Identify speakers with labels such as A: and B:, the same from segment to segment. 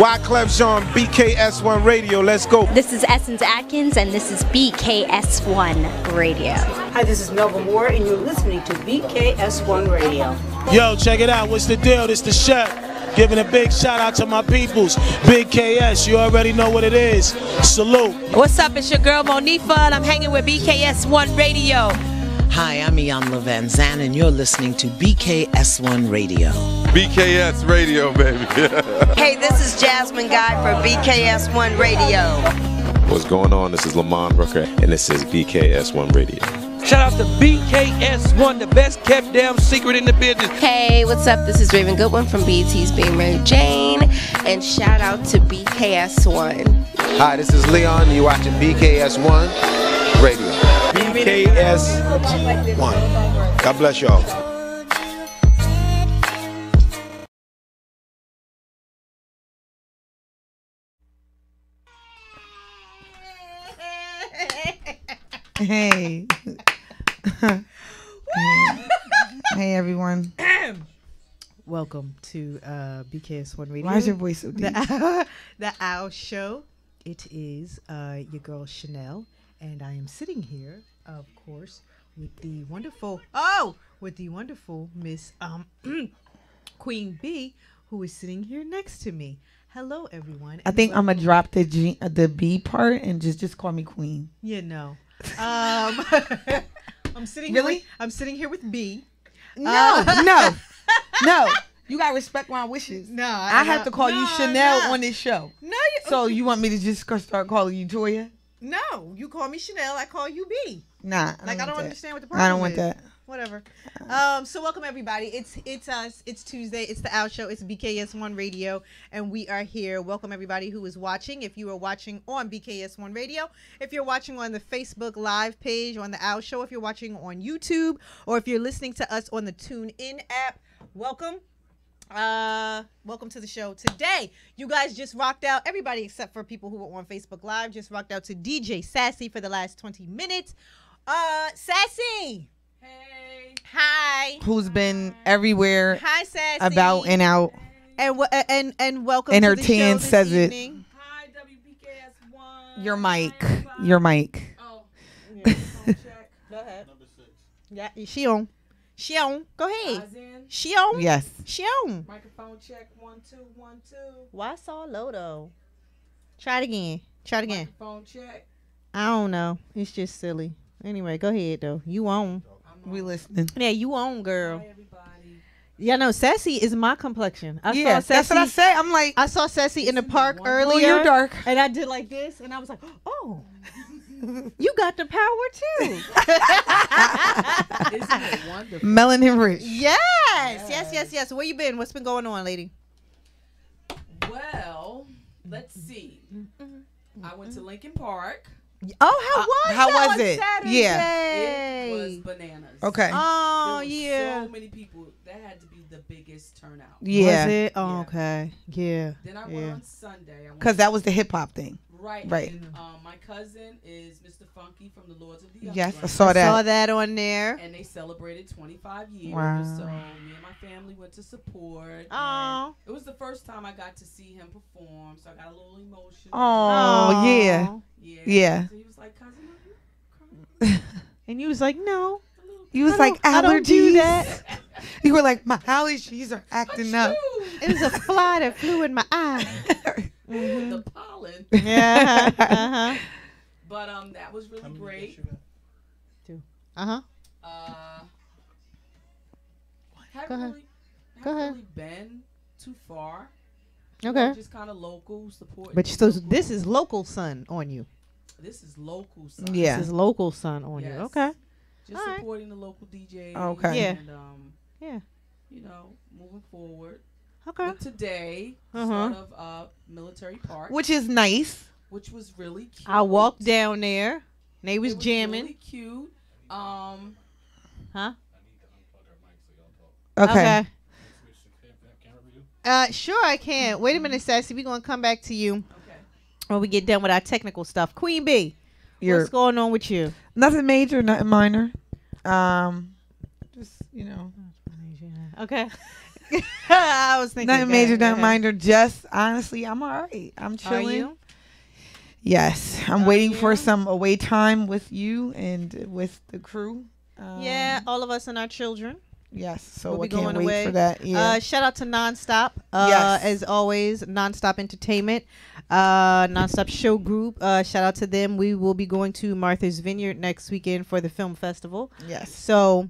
A: Wyclef Jean, BKS1 Radio. Let's go.
B: This is Essence Atkins, and this is BKS1 Radio.
C: Hi, this is Melba Moore, and you're listening to BKS1 Radio.
D: Yo, check it out. What's the deal? This the chef. Giving a big shout out to my peoples. Big KS, you already know what it is. Salute.
E: What's up? It's your girl Monifa, and I'm hanging with BKS1 Radio.
F: Hi, I'm Iyanla Van Zandt, and you're listening to BKS1 Radio.
G: BKS Radio, baby.
H: Hey, this is Jasmine Guy for BKS1 Radio.
I: What's going on? This is Lamont Brooker, and this is BKS1 Radio.
J: Shout out to BKS1, the best kept damn secret in the business.
K: Hey, what's up? This is Raven Goodwin from BET's Being Mary Jane, and shout out to BKS1.
L: Hi, this is Leon. You're watching BKS1 Radio.
A: BKS1. God bless y'all.
M: Hey. Hey everyone.
N: Welcome to BKS1 Radio.
M: Why is your voice so deep?
N: The Owl Show. It is your girl Chanel, and I am sitting here, of course, with the wonderful Miss Queen B, who is sitting here next to me. Hello, everyone.
M: I think I'm gonna drop the B part and just call me Queen.
N: Yeah, no. I'm sitting here. I'm sitting here with B.
M: No. You gotta respect my wishes.
N: No,
M: I have to call you Chanel on this show.
N: No,
M: so you want me to just start calling you Toya?
N: No, you call me Chanel. I call you B.
M: Nah,
N: I don't understand what the problem is.
M: I don't want that.
N: Whatever. So welcome everybody. It's us. It's Tuesday. It's the Owl Show. It's BKS1 Radio, and we are here. Welcome everybody who is watching. If you are watching on BKS1 Radio, if you're watching on the Facebook Live page on the Owl Show, if you're watching on YouTube, or if you're listening to us on the TuneIn app, welcome. Welcome to the show. Today, you guys just rocked out. Everybody except for people who were on Facebook Live just rocked out to DJ Sassy for the last 20 minutes. Sassy. Hey. Hi.
M: Who's been everywhere?
N: Hi, Sassy.
M: About and out.
N: And welcome
M: and
N: to
M: her
N: the
M: tan
N: show
M: says
N: this
M: it.
N: evening.
K: Hi, WBKS1.
M: Your mic. Your mic.
K: Oh. Yeah, phone check.
N: Go ahead.
K: Number 6.
N: Yeah, she on. She on. Go ahead.
K: Eyes in.
N: She on.
M: Yes.
N: She on.
K: Microphone check. 1 2 1 2.
N: Why so low though? Try it again. Try it again.
K: Microphone check.
N: I don't know. It's just silly. Anyway, go ahead though. You on.
M: We listening.
N: Yeah, you on, girl.
K: Hi, everybody.
N: Yeah, no, Sassy is my complexion. I
M: Yeah,
N: saw
M: that's
N: Sassy.
M: what I said. I'm like,
N: I saw Sassy in the park
M: well,
N: earlier.
M: you're dark.
N: And I did like this, and I was like, oh, you got the power too.
K: Isn't it wonderful?
M: Melanin Rich.
N: Yes. Where you been? What's been going on, lady?
K: Well, let's see. I went to Lincoln Park.
N: Oh,
M: how
N: that
M: was
N: on
M: it?
N: Saturday?
M: Yeah.
K: It was bananas.
M: Okay.
N: Oh,
K: There was
N: yeah.
K: so many people. That had to be the biggest turnout.
M: Yeah.
N: Was it? Oh,
K: Yeah.
N: okay. Yeah.
K: Then I went on Sunday.
M: Because that was the hip hop thing.
K: Right.
M: Right.
K: And, my cousin is Mr. Funky from the Lords of the
M: Yes, I
K: Underground.
M: saw that.
N: Saw that on there.
K: And they celebrated 25 years.
M: Wow.
K: So me and my family went to support.
N: Aw.
K: and It was the first time I got to see him perform, so I got a little emotional.
M: Oh, yeah. Yeah.
K: So he was like, cousin, are you crying?
N: And you was like, no.
M: You was like,
N: I don't do
M: allergies.
N: that.
M: You were like, my allergies are acting up.
N: It was a fly that flew in my eye.
K: The pollen.
N: Yeah. Uh-huh.
K: But that was really great.
N: Uh-huh.
K: Haven't
N: ahead.
K: really,
N: Go
K: haven't
N: ahead.
K: really been too far.
N: Okay.
K: Just kind of local support.
N: But so this is local sun on you.
K: This is local stuff.
M: Yeah.
N: This is local sun on you.
K: Yes.
N: Okay.
K: Just
N: All right.
K: supporting the local DJs.
M: Okay.
N: Yeah.
K: And
N: Yeah.
K: you know, moving forward.
N: Okay.
K: But today,
N: Uh-huh.
K: sort of Military Park,
M: Which is nice.
K: which was really cute.
N: I walked down there. They was
K: It
N: jamming.
K: really cute.
N: Huh?
M: Okay.
N: Sure I can. Wait a minute, Sassy. We're gonna come back to you
K: Okay.
N: when we get done with our technical stuff. Queen B, what's going on with you?
M: Nothing major, nothing minor. Just,
N: Okay. I was thinking
M: nothing major, nothing minor. Just honestly, I'm all right. I'm chilling.
N: Are you?
M: Yes, I'm waiting for some away time with you and with the crew.
N: Yeah, all of us and our children.
M: Yes, so
N: we'll
M: I
N: be
M: can't
N: going
M: wait
N: away
M: for that. Yeah.
N: Shout out to Nonstop.
M: Yes.
N: As always, Nonstop Entertainment, Nonstop Show Group. Shout out to them. We will be going to Martha's Vineyard next weekend for the film festival.
M: Yes.
N: So,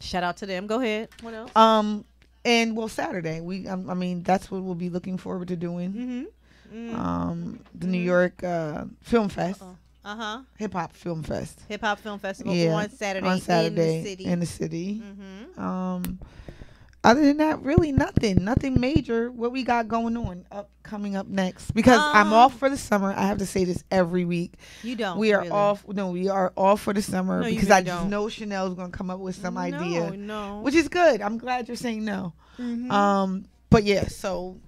N: shout out to them. Go ahead. What else?
M: And well, Saturday I mean that's what we'll be looking forward to doing. The New York Film Fest. Hip Hop Film Fest.
N: Hip Hop Film Festival
M: on Saturday in the city. Other than that, really nothing major. What we got going on coming up next? Because I'm off for the summer. I have to say this every week.
N: You don't.
M: We are
N: really.
M: off. No, we are off for the summer
N: No,
M: because
N: really
M: I just
N: don't.
M: know Chanel's gonna come up with some idea.
N: No.
M: Which is good. I'm glad you're saying no. But yeah, so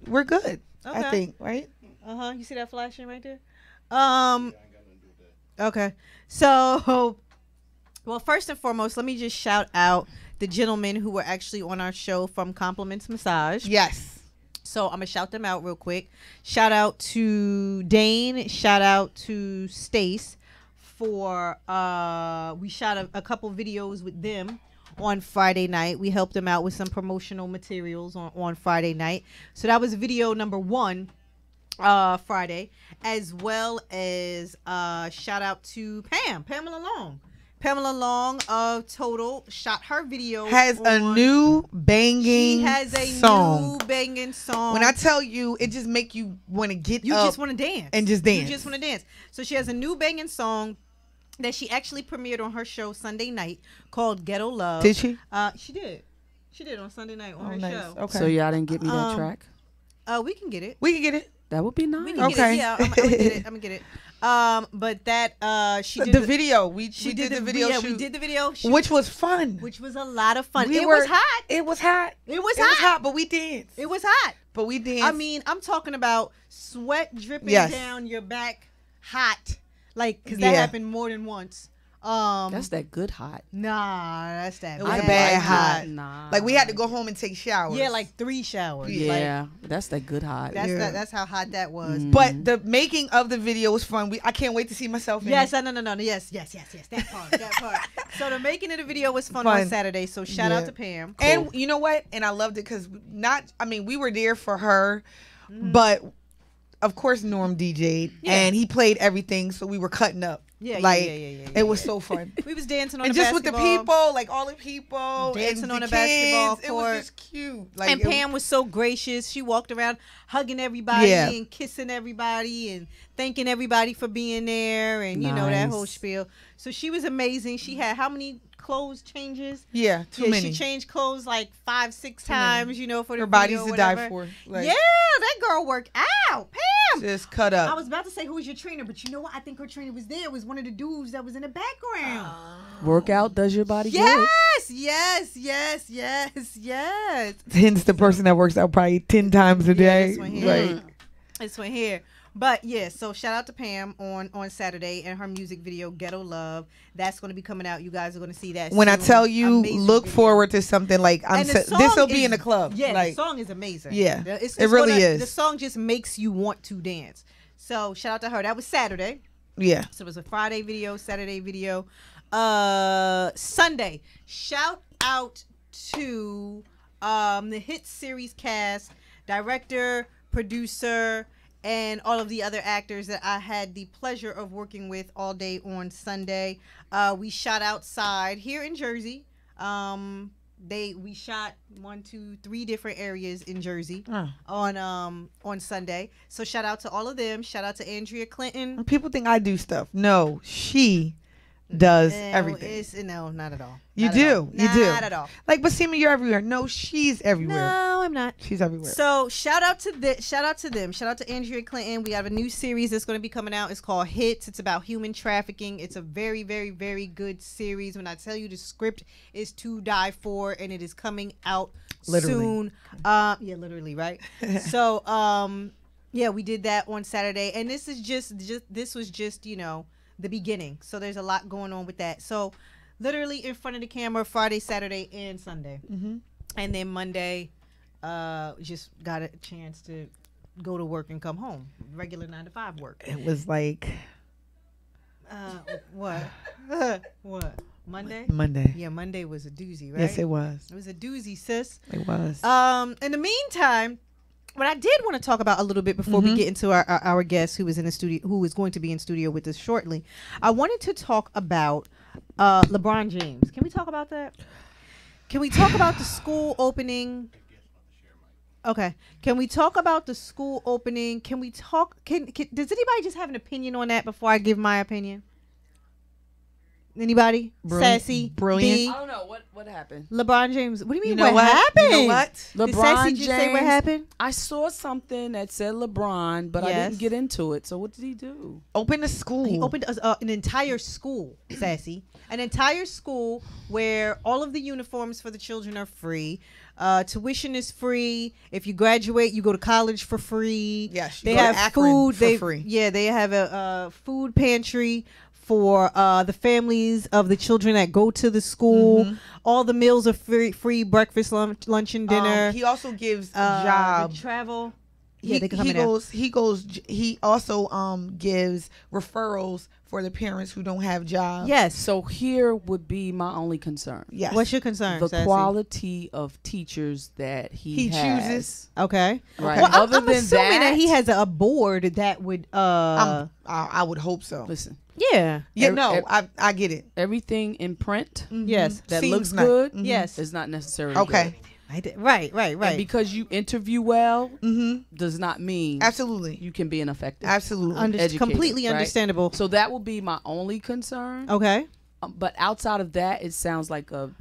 M: we're good. I think, right?
N: You see that flashing right there? Okay. So, well, first and foremost, let me just shout out the gentlemen who were actually on our show from Compliments Massage.
M: Yes.
N: So I'm gonna shout them out real quick. Shout out to Dane. Shout out to Stace for we shot a couple videos with them on Friday night. We helped them out with some promotional materials on Friday night. So that was video number 1 Friday, as well as shout out to Pamela Long. Pamela Long of Total shot her video.
M: Has a new banging
N: She has a
M: song.
N: new banging song.
M: When I tell you, it just make you want to get
N: You
M: up
N: just want to dance.
M: and just dance.
N: You just want to dance. So she has a new banging song that she actually premiered on her show Sunday night called Ghetto Love.
M: Did she?
N: She did. She did on Sunday night on her
M: nice.
N: show.
M: Okay.
O: So y'all didn't get me that track?
N: We can get it.
M: We can get it.
O: That would be nice.
N: We can get it. Yeah, I'm gonna get it. I'm gonna get it. But that she did
M: the video. We did the video.
N: Yeah,
M: shoot,
N: we did the video shoot,
M: which was fun.
N: which was a lot of fun.
M: We
N: It
M: were-
N: was hot.
M: It was hot.
N: It was
M: It was
N: hot.
M: hot, but we danced.
N: It was hot.
M: But we danced.
N: I mean, I'm talking about sweat dripping
M: Yes.
N: down your back, hot, like because that
M: Yeah.
N: happened more than once.
O: That's that good hot.
N: Nah, that's that.
M: it was
O: I
M: a bad
O: like
M: hot.
O: it. Nah.
M: Like we had to go home and take showers.
N: Yeah, like 3 showers.
O: Yeah, that's that good hot.
N: That's
M: Yeah.
N: that's how hot that was.
M: But the making of the video was fun. I can't wait to see myself in
N: Yes,
M: it.
N: no. Yes. That part. That part. So the making of the video was fun
M: Fun.
N: on Saturday. So shout
M: Yeah.
N: out to Pam.
M: And you know what? And I loved it because we were there for her, but of course Norm DJ'd and he played everything, so we were cutting up.
N: Yeah,
M: like
N: yeah.
M: it was so fun.
N: We was dancing on
M: And
N: the
M: just with the
N: basketball.
M: people, like all the people,
N: Dancing
M: and
N: on
M: the
N: the basketball
M: kids,
N: court.
M: It was just cute. Like
N: And Pam was so gracious. She walked around hugging everybody
M: Yeah.
N: and kissing everybody and thanking everybody for being there and you know that
O: Nice.
N: whole spiel. So she was amazing. She had how many clothes changes?
M: Yeah, too many.
N: She changed clothes like 5-6 times, you know, for the
M: Her body's
N: video or
M: to die
N: whatever.
M: for. Like,
N: Yeah, that girl worked out. Pam.
M: just cut up.
N: I was about to say who was your trainer, but you know what? I think her trainer was there. It was one of the dudes that was in the background.
O: Workout does your body good.
N: Yes.
M: Hence the person that works out probably 10 times a day.
N: This one here.
M: Like,
N: This one here. But yeah, so shout out to Pam on Saturday and her music video Ghetto Love. That's going to be coming out. You guys are going to see that
M: when I
N: soon.
M: tell you,
N: Amazing
M: look
N: video.
M: forward to something like
N: And the
M: this
N: song
M: will be
N: is-
M: in the club.
N: Yeah,
M: like,
N: the song is amazing.
M: Yeah,
N: It's
M: it really
N: gonna-
M: is.
N: The song just makes you want to dance. So shout out to her. That was Saturday.
M: Yeah.
N: So it was a Friday video, Saturday video. Sunday. Shout out to the hit series cast, director, producer, and all of the other actors that I had the pleasure of working with all day on Sunday. We shot outside here in Jersey. We shot 1, 2, 3 different areas in Jersey on Sunday. So shout out to all of them. Shout out to Andrea Clinton.
M: People think I do stuff. No, she does
N: No,
M: everything.
N: No, not at all.
M: You
N: Not
M: do.
N: at all.
M: You do.
N: Not at all.
M: Like, Basima, you're everywhere. No, she's everywhere.
N: No, I'm not.
M: She's everywhere.
N: So shout out to them. Shout out to Andrea Clinton. We have a new series that's going to be coming out. It's called Hits. It's about human trafficking. It's a very, very, very good series. When I tell you the script is to die for, and it is coming out
M: Literally.
N: soon. Yeah, literally, right? So yeah, we did that on Saturday, and this is just this was just the beginning. So there's a lot going on with that. So literally in front of the camera Friday, Saturday, and Sunday. And then Monday, just got a chance to go to work and come home. Regular 9 to 5 work.
M: It was like
N: what? What? Monday?
M: Monday.
N: Yeah, Monday was a doozy, right?
M: Yes, it was.
N: It was a doozy, sis.
M: It was.
N: In the meantime, what I did want to talk about a little bit before we get into our guest who is in the studio, who is going to be in studio with us shortly, I wanted to talk about LeBron James. Can we talk about that? Can we talk about the school opening? Okay. Can we talk about the school opening? Can we talk? Can does anybody just have an opinion on that before I give my opinion? Anybody?
M: Brilliant.
N: Sassy?
M: Brilliant.
N: B?
O: I don't know what happened.
N: LeBron James. What do you mean?
M: You know
N: what happened?
M: You know what?
N: Did
O: LeBron
N: Sassy
O: James.
N: just say what happened?
O: I saw something that said LeBron, but I
N: Yes.
O: didn't get into it. So what did he do?
M: Open a school.
N: He opened an entire school, Sassy. An entire school where all of the uniforms for the children are free. Tuition is free. If you graduate, you go to college for free.
M: Yes, you
N: they
M: go to
N: have
M: Akron
N: food
M: for free.
N: Yeah, they have a food pantry for the families of the children that go to the school. All the meals are free breakfast, lunch, and dinner.
M: He also gives a job.
N: The travel.
M: He also gives referrals for the parents who don't have jobs.
N: Yes.
O: So here would be my only concern.
M: Yes.
N: What's your concern?
O: The
N: Sassy?
O: quality of teachers that he has.
M: chooses.
N: Okay.
O: Right.
N: Well,
O: Other
N: I'm
O: than
N: assuming that he has a board that would.
M: I would hope so.
O: Listen.
N: Yeah.
M: Yeah. No. I get it.
O: Everything in print
N: Yes.
O: that
M: Seems
O: looks
M: nice.
O: good
N: Yes.
O: is not necessarily
M: Okay.
O: good.
N: Right.
O: And because you interview well does not mean
M: Absolutely.
O: you can be an effective
M: Absolutely.
O: educator,
N: completely
O: right?
N: understandable.
O: So that will be my only concern.
N: Okay.
O: But outside of that, it sounds like a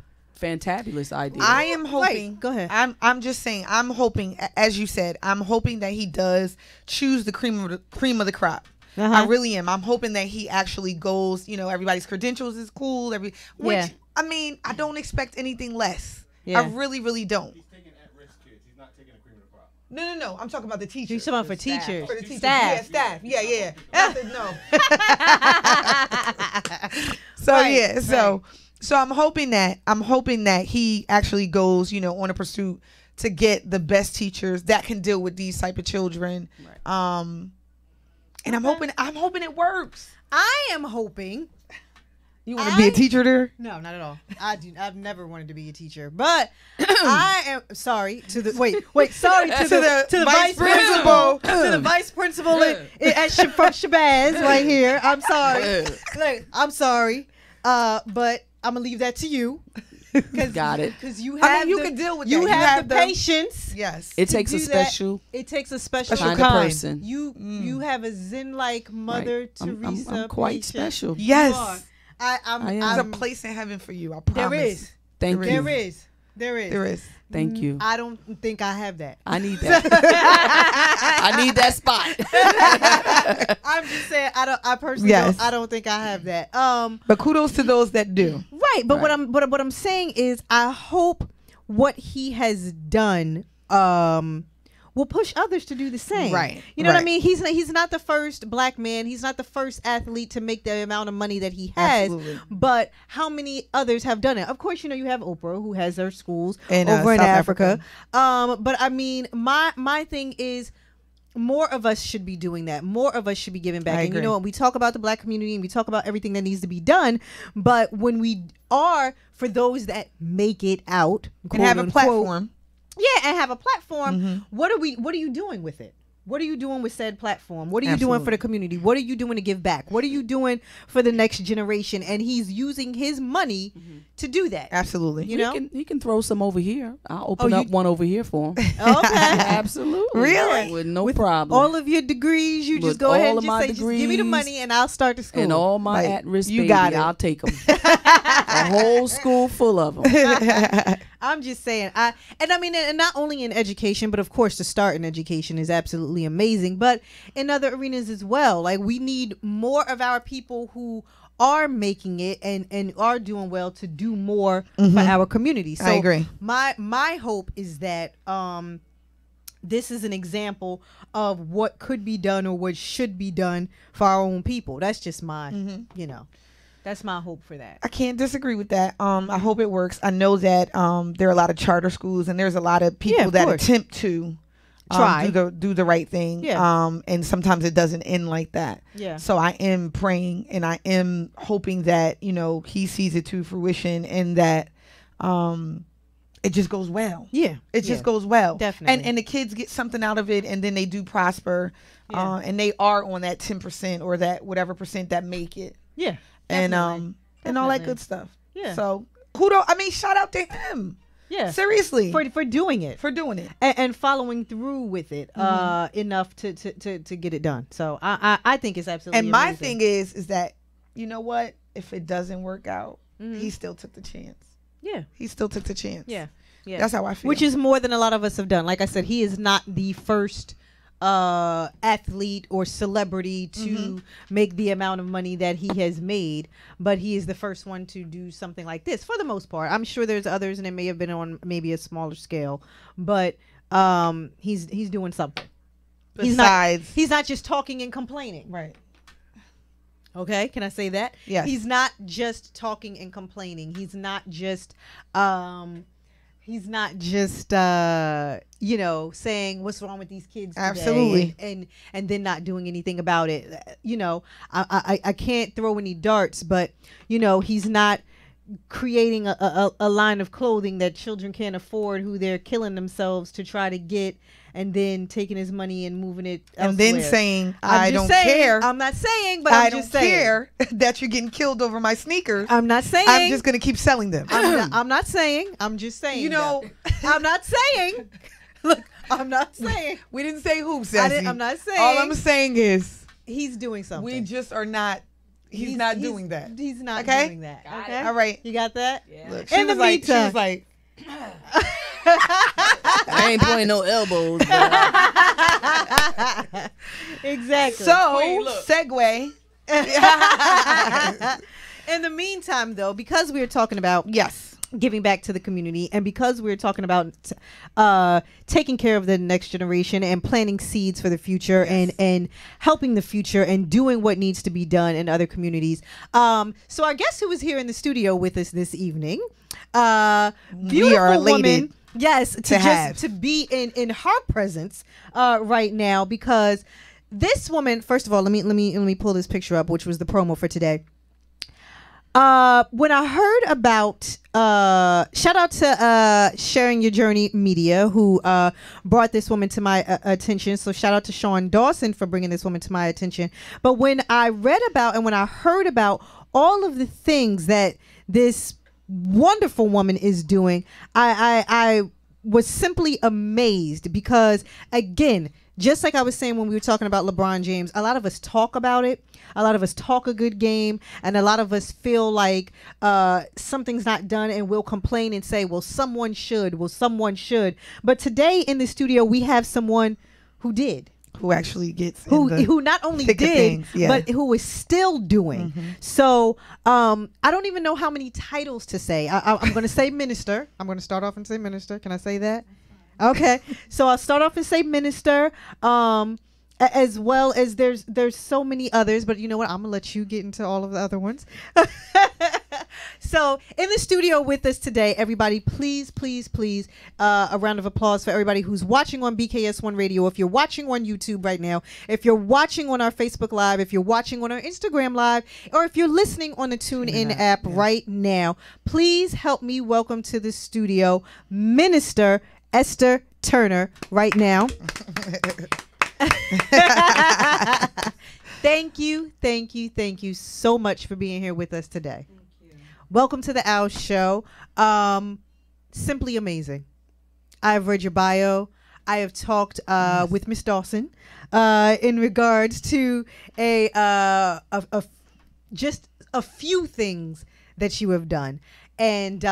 O: fantabulous idea.
M: I am hoping.
N: Right. Go ahead.
M: I'm just saying. I'm hoping, as you said, I'm hoping that he does choose the cream of the crop. I really am. I'm hoping that he actually goes. You know, everybody's credentials is cool. Which I mean, I don't expect anything less.
N: Yeah.
M: I really, really don't.
A: He's taking at-risk kids. He's not taking a cream of the crop.
M: No. I'm talking about the teachers.
N: You're talking about for teachers.
M: For the teachers.
N: Staff.
M: Yeah, staff. Yeah. Nothing, no. So
N: Right,
M: so I'm hoping that he actually goes, you know, on a pursuit to get the best teachers that can deal with these type of children. Right. And I'm hoping it works.
N: I am hoping.
M: You want to be a teacher there?
N: No, not at all. I've never wanted to be a teacher, but I am sorry to the sorry to the vice principal to the vice principal from Shabazz right here. I'm sorry. Look, I'm sorry, but I'm gonna leave that to you.
O: Got it.
N: Because you have
M: you can deal with
N: you
M: that.
N: have the patience.
M: Yes.
O: It takes a
N: do that.
O: special
N: It takes a special
O: kind of person.
N: You have a Zen-like Mother
O: Right.
N: Teresa.
O: I'm quite
N: patience.
O: special.
M: Yes.
N: You are.
O: I
M: There's
O: am.
M: a place in heaven for you. I promise.
N: There is.
O: Thank you.
N: There is.
M: There is.
O: Thank you.
N: I don't think I have that.
O: I need that. I need that spot.
N: I'm just saying I personally
M: Yes.
N: I don't think I have that.
M: But kudos to those that do.
N: Right, but what I'm saying is I hope what he has done will push others to do the same.
M: Right.
N: You know what I
M: Right.
N: mean? He's not the first black man. He's not the first athlete to make the amount of money that he has.
M: Absolutely.
N: But how many others have done it? Of course, you know, you have Oprah who has her schools
M: In,
N: over in
M: South
N: Africa. But I mean, my thing is more of us should be doing that. More of us should be giving back.
M: I
N: And you
M: agree.
N: know, we talk about the black community and we talk about everything that needs to be done. But when we are, for those that make it out
M: And have a
N: quote, unquote,
M: platform.
N: yeah, and have a platform.
M: Mhm.
N: What are you doing with it? What are you doing with said platform? What are you doing
M: Absolutely.
N: for the community? What are you doing to give back? What are you doing for the next generation? And he's using his money to do that.
M: Absolutely.
N: You know?
O: He can throw some over here. I'll open up one over here for him.
N: Okay.
O: Absolutely.
M: Really?
O: With no problem.
N: All of your degrees, you just
O: With
N: go ahead
O: all
N: and
O: of my
N: just say, just give me the
O: degrees
N: money and I'll start the school.
O: and all my
M: Like,
O: at-risk
M: you
O: baby,
M: got it.
O: I'll take them. A whole school full of them.
N: I'm just saying, and not only in education, but of course, to start in education is absolutely amazing, but in other arenas as well. Like, we need more of our people who are making it and are doing well to do more for our community. So
M: I agree.
N: My hope is that this is an example of what could be done or what should be done for our own people. That's just my, you know. That's my hope for that.
M: I can't disagree with that. I hope it works. I know that there are a lot of charter schools and there's a lot of people that attempt to try do the right thing.
N: Yeah.
M: And sometimes it doesn't end like that.
N: Yeah.
M: So I am praying and I am hoping that, he sees it to fruition and that it just goes well.
N: Yeah.
M: It just goes well.
N: Definitely.
M: And the kids get something out of it and then they do prosper.
N: Yeah.
M: And they are on that 10% or that whatever percent that make it.
N: Yeah.
M: And all that good stuff.
N: Yeah.
M: So shout out to him.
N: Yeah.
M: Seriously.
N: For doing it.
M: For doing it.
N: And following through with it enough to get it done. So I think it's absolutely
M: And my
N: amazing.
M: thing is that, you know what? If it doesn't work out, he still took the chance.
N: Yeah.
M: He still took the chance.
N: Yeah. Yeah.
M: That's how I feel.
N: Which is more than a lot of us have done. Like I said, he is not the first athlete or celebrity to make the amount of money that he has made, but he is the first one to do something like this for the most part. I'm sure there's others and it may have been on maybe a smaller scale, but he's doing something.
M: Besides,
N: he's not just talking and complaining.
M: Right.
N: Okay, can I say that?
M: Yes.
N: He's not just talking and complaining. He's not just saying what's wrong with these kids today
M: Absolutely.
N: and then not doing anything about it. I can't throw any darts, but he's not creating a line of clothing that children can't afford, who they're killing themselves to try to get, and then taking his money and moving it elsewhere.
M: And then saying,
N: I'm
M: don't
N: just saying,
M: care.
N: I'm not saying, but
M: I
N: I'm
M: don't
N: just saying.
M: care that you're getting killed over my sneakers.
N: I'm not saying.
M: I'm just going to keep selling them.
N: I'm not saying. I'm just saying. I'm not saying. Look, I'm not saying.
M: We didn't say who, Sassy.
N: I'm not saying.
M: All I'm saying is
N: he's doing something.
M: we just are not. He's not doing that.
N: He's not
M: Okay?
N: doing that.
M: Got
N: Okay.
M: it. All right.
N: You got that?
O: Yeah.
M: Look,
N: In the meantime.
M: she was like,
O: I ain't pointing no elbows.
N: Exactly.
M: so, segue.
N: In the meantime, though, because we were talking about giving back to the community, and because we're talking about taking care of the next generation and planting seeds for the future and helping the future and doing what needs to be done in other communities. So our guest who is here in the studio with us this evening, beautiful
M: are elated
N: woman. Yes,
M: have.
N: to be in her presence right now, because this woman, first of all, let me pull this picture up, which was the promo for today. When I heard about, shout out to Sharing Your Journey Media, who brought this woman to my attention. So shout out to Sean Dawson for bringing this woman to my attention. But when I read about and when I heard about all of the things that this wonderful woman is doing, I was simply amazed, because again, just like I was saying when we were talking about LeBron James, a lot of us talk about it. A lot of us talk a good game, and a lot of us feel like something's not done, and we'll complain and say, well, someone should. But today in the studio, we have someone who did.
M: Who actually gets
N: who not only did, but who is still doing. So I don't even know how many titles to say. I'm going to say minister. I'm going to start off and say minister. Can I say that? Okay. So I'll start off and say minister. As well as there's so many others, but you know what? I'm gonna let you get into all of the other ones. So in the studio with us today, everybody, please, a round of applause for everybody who's watching on BKS1 Radio. If you're watching on YouTube right now, if you're watching on our Facebook Live, if you're watching on our Instagram Live, or if you're listening on the TuneIn app right now, please help me welcome to the studio Minister Esther Turner right now. Thank you so much for being here with us today. Thank you. Welcome to the Owl Show. Simply amazing. I've read your bio. I have talked with Miss Dawson in regards to just a few things that you have done, and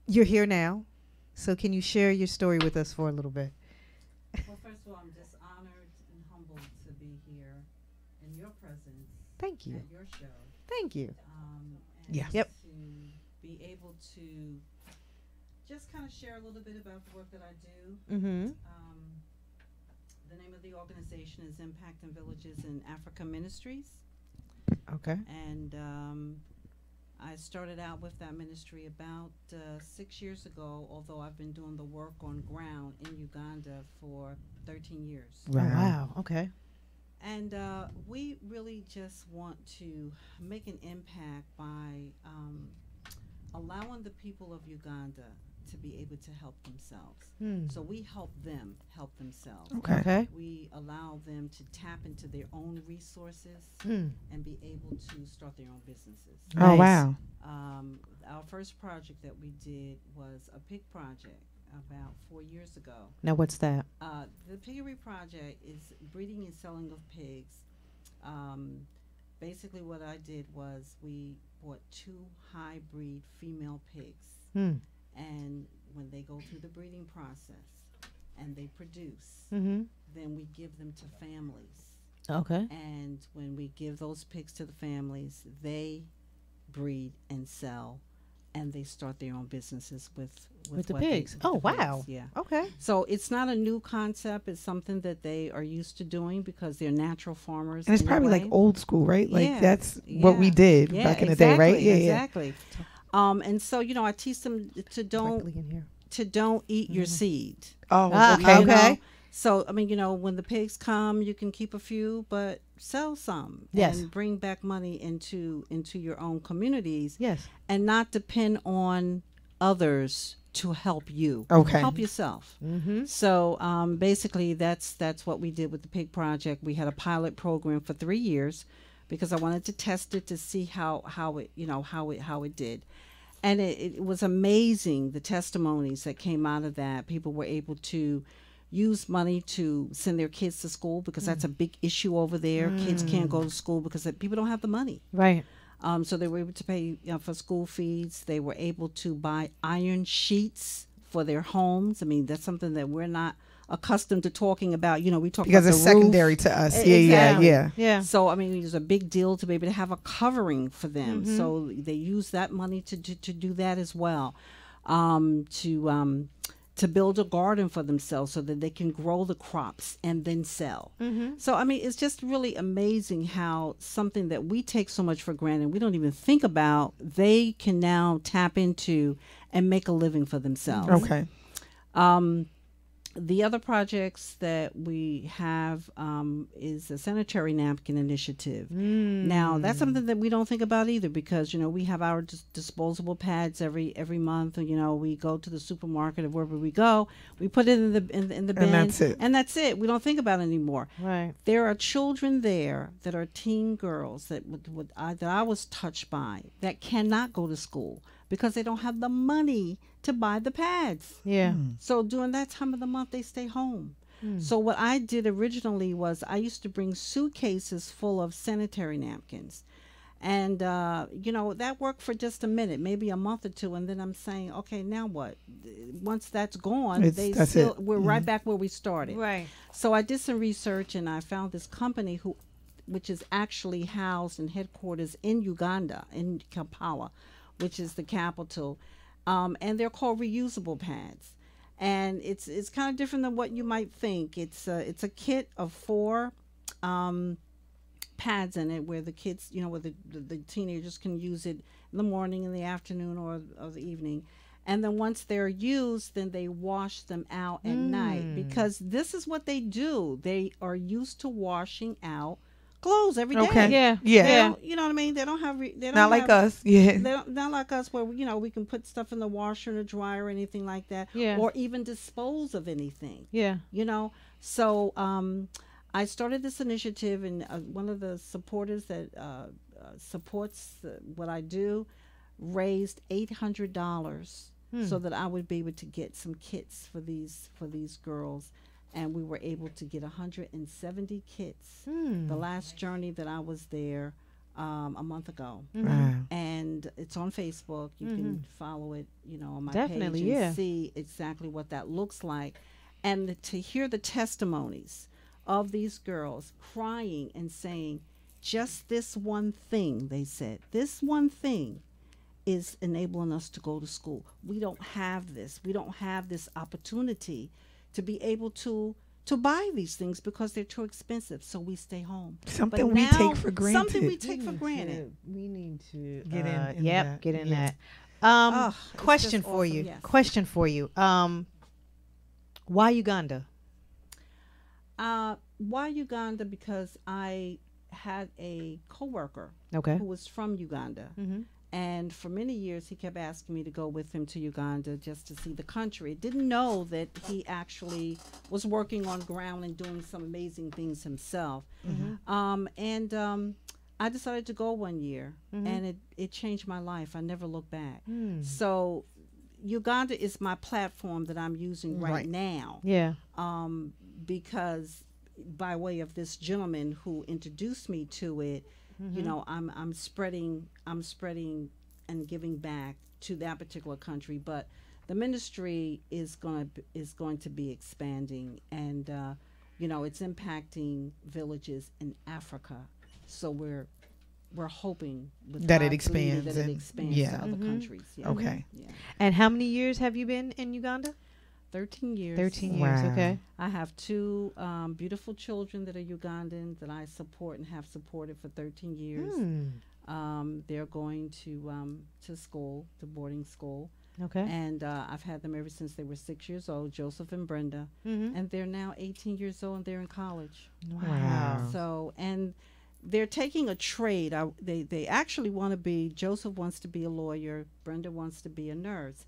N: you're here now. So can you share your story with us for a little bit?
P: Well, first of all, I'm just honored and humbled to be here in your presence.
N: Thank you.
P: At your show.
N: Thank you.
P: And
N: Yep.
P: to be able to just kind of share a little bit about the work that I do.
N: Mm-hmm.
P: The name of the organization is Impact in Villages in Africa Ministries.
N: Okay.
P: And I started out with that ministry about 6 years ago, although I've been doing the work on ground in Uganda for 13 years.
N: Wow. Okay.
P: And we really just want to make an impact by allowing the people of Uganda to be able to help themselves. So we help them help themselves.
N: Okay.
P: We allow them to tap into their own resources and be able to start their own businesses.
N: Oh, wow.
P: Our first project that we did was a pig project about 4 years ago.
N: Now, what's that?
P: The Piggery Project is breeding and selling of pigs. Basically, what I did was we bought 2 hybrid female pigs. And when they go through the breeding process and they produce, then we give them to families.
N: Okay.
P: And when we give those pigs to the families, they breed and sell, and they start their own businesses with
N: the
P: what
N: pigs.
P: With
N: Oh,
P: the
N: wow.
P: pigs, yeah.
N: Okay.
P: So it's not a new concept. It's something that they are used to doing because they're natural farmers.
N: And it's
P: in a
N: probably like
P: way.
N: old school, right? Like
P: Yeah,
N: that's what we did
P: yeah,
N: back in the day, right?
P: Yeah, exactly. And so I teach them to don't eat your seed.
N: Oh,
P: You
N: okay.
P: know? So when the pigs come, you can keep a few, but sell some.
N: Yes.
P: And bring back money into your own communities.
N: Yes.
P: And not depend on others to help you.
N: Okay.
P: Help yourself. So basically, that's what we did with the Pig Project. We had a pilot program for 3 years because I wanted to test it to see how it did. And it was amazing, the testimonies that came out of that. People were able to use money to send their kids to school because that's a big issue over there. Kids can't go to school because people don't have the money.
N: Right.
P: So they were able to pay for school fees. They were able to buy iron sheets for their homes. I mean, that's something that we're not accustomed to talking about. We talk
N: Because
P: about
N: it's
P: the roof.
N: secondary to us.
P: Exactly.
N: Yeah.
P: So it was a big deal to be able to have a covering for them. So they use that money to do that as well. To build a garden for themselves so that they can grow the crops and then sell. So it's just really amazing how something that we take so much for granted, we don't even think about, they can now tap into and make a living for themselves.
N: Okay.
P: The other projects that we have is a sanitary napkin initiative. Now, that's something that we don't think about either because, we have our disposable pads every month. We go to the supermarket or wherever we go. We put it in the bin.
N: And that's it.
P: And that's it. We don't think about it anymore.
N: Right.
P: There are children there that are teen girls that I was touched by that cannot go to school because they don't have the money to buy the pads.
N: Yeah.
P: So during that time of the month, they stay home. So what I did originally was I used to bring suitcases full of sanitary napkins. And, that worked for just a minute, maybe a month or two. And then I'm saying, okay, now what? Once that's gone, we're right back where we started.
N: Right.
P: So I did some research and I found this company which is actually housed in headquarters in Uganda, in Kampala, which is the capital. And they're called reusable pads, and it's kind of different than what you might think. It's a kit of 4 pads in it, where the kids, where the teenagers can use it in the morning, in the afternoon, or the evening, and then once they're used, then they wash them out at night because this is what they do. They are used to washing out clothes every day.
N: Okay. Yeah.
P: They don't, you know what I mean? They don't have. They don't
N: Not like us. Yeah.
P: They don't, not like us, where we can put stuff in the washer and the dryer or anything like that.
N: Yeah.
P: Or even dispose of anything.
N: Yeah.
P: So I started this initiative, and one of the supporters that supports what I do raised $800 so that I would be able to get some kits for these girls. And we were able to get 170 kits the last journey that I was there a month ago. And it's on Facebook. You can follow it, on my page and see exactly what that looks like. And to hear the testimonies of these girls crying and saying, just this one thing, they said, this one thing is enabling us to go to school. We don't have this. We don't have this opportunity to be able to to buy these things because they're too expensive. So we stay home.
M: Something
P: But
M: we
P: now,
M: take for granted.
P: Something we take for granted.
Q: We need to
M: Get in
N: Yep,
M: that.
N: get in
M: Yeah.
N: that.
P: It's
N: Question
P: just
N: for
P: awesome,
N: you.
P: yes.
N: Question for you. Why Uganda?
P: Why Uganda? Because I had a coworker
N: Okay.
P: who was from Uganda. And for many years, he kept asking me to go with him to Uganda just to see the country. Didn't know that he actually was working on ground and doing some amazing things himself. I decided to go one year, and it changed my life. I never looked back. So Uganda is my platform that I'm using right now.
N: Yeah.
P: Because by way of this gentleman who introduced me to it, you know, I'm spreading and giving back to that particular country. But the ministry is going to be expanding, and you know, it's impacting villages in Africa. So we're hoping with
M: That it
P: God's leading
M: expands
P: that it
M: and-
P: expands
M: yeah.
P: to other countries. Yeah.
M: Okay.
P: Yeah.
N: And how many years have you been in Uganda?
P: 13 years.
N: 13 years.
M: Wow.
N: Okay.
P: I have two beautiful children that are Ugandan that I support and have supported for 13 years. They're going to school, to boarding school.
N: Okay.
P: And I've had them ever since they were 6 years old, Joseph and Brenda. And they're now 18 years old and they're in college.
N: Wow.
P: So, and they're taking a trade. They actually want to be, Joseph wants to be a lawyer, Brenda wants to be a nurse.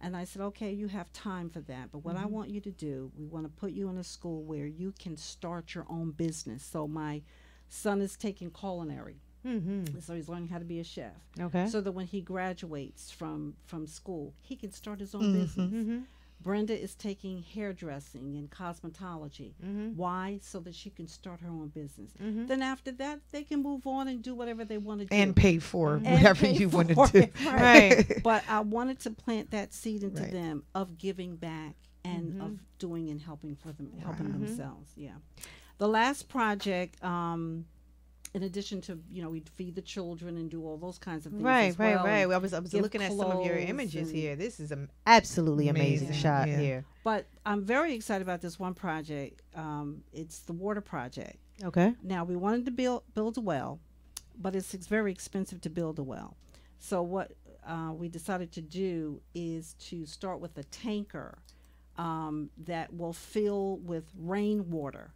P: And I said, okay, you have time for that. But what I want you to do, we want to put you in a school where you can start your own business. So my son is taking culinary. So he's learning how to be a chef.
N: Okay.
P: So that when he graduates from school, he can start his own business. Brenda is taking hairdressing and cosmetology. Why? So that she can start her own business. Then after that, they can move on and do whatever they want to do.
M: And pay for
P: And
M: whatever
P: pay
M: you
P: for
M: want to do.
P: it, right. But I wanted to plant that seed into them of giving back and of doing and helping for them, helping themselves. Yeah. The last project, in addition to, you know, we'd feed the children and do all those kinds of things. as well,
N: I was
P: give
N: looking at some of your
P: clothes
N: images
P: and-
N: here. This is an absolutely amazing
M: Amazing,
N: shot
M: yeah.
N: here.
P: But I'm very excited about this one project. It's the water project.
N: Okay.
P: Now, we wanted to build a well, but it's very expensive to build a well. So what we decided to do is to start with a tanker that will fill with rainwater.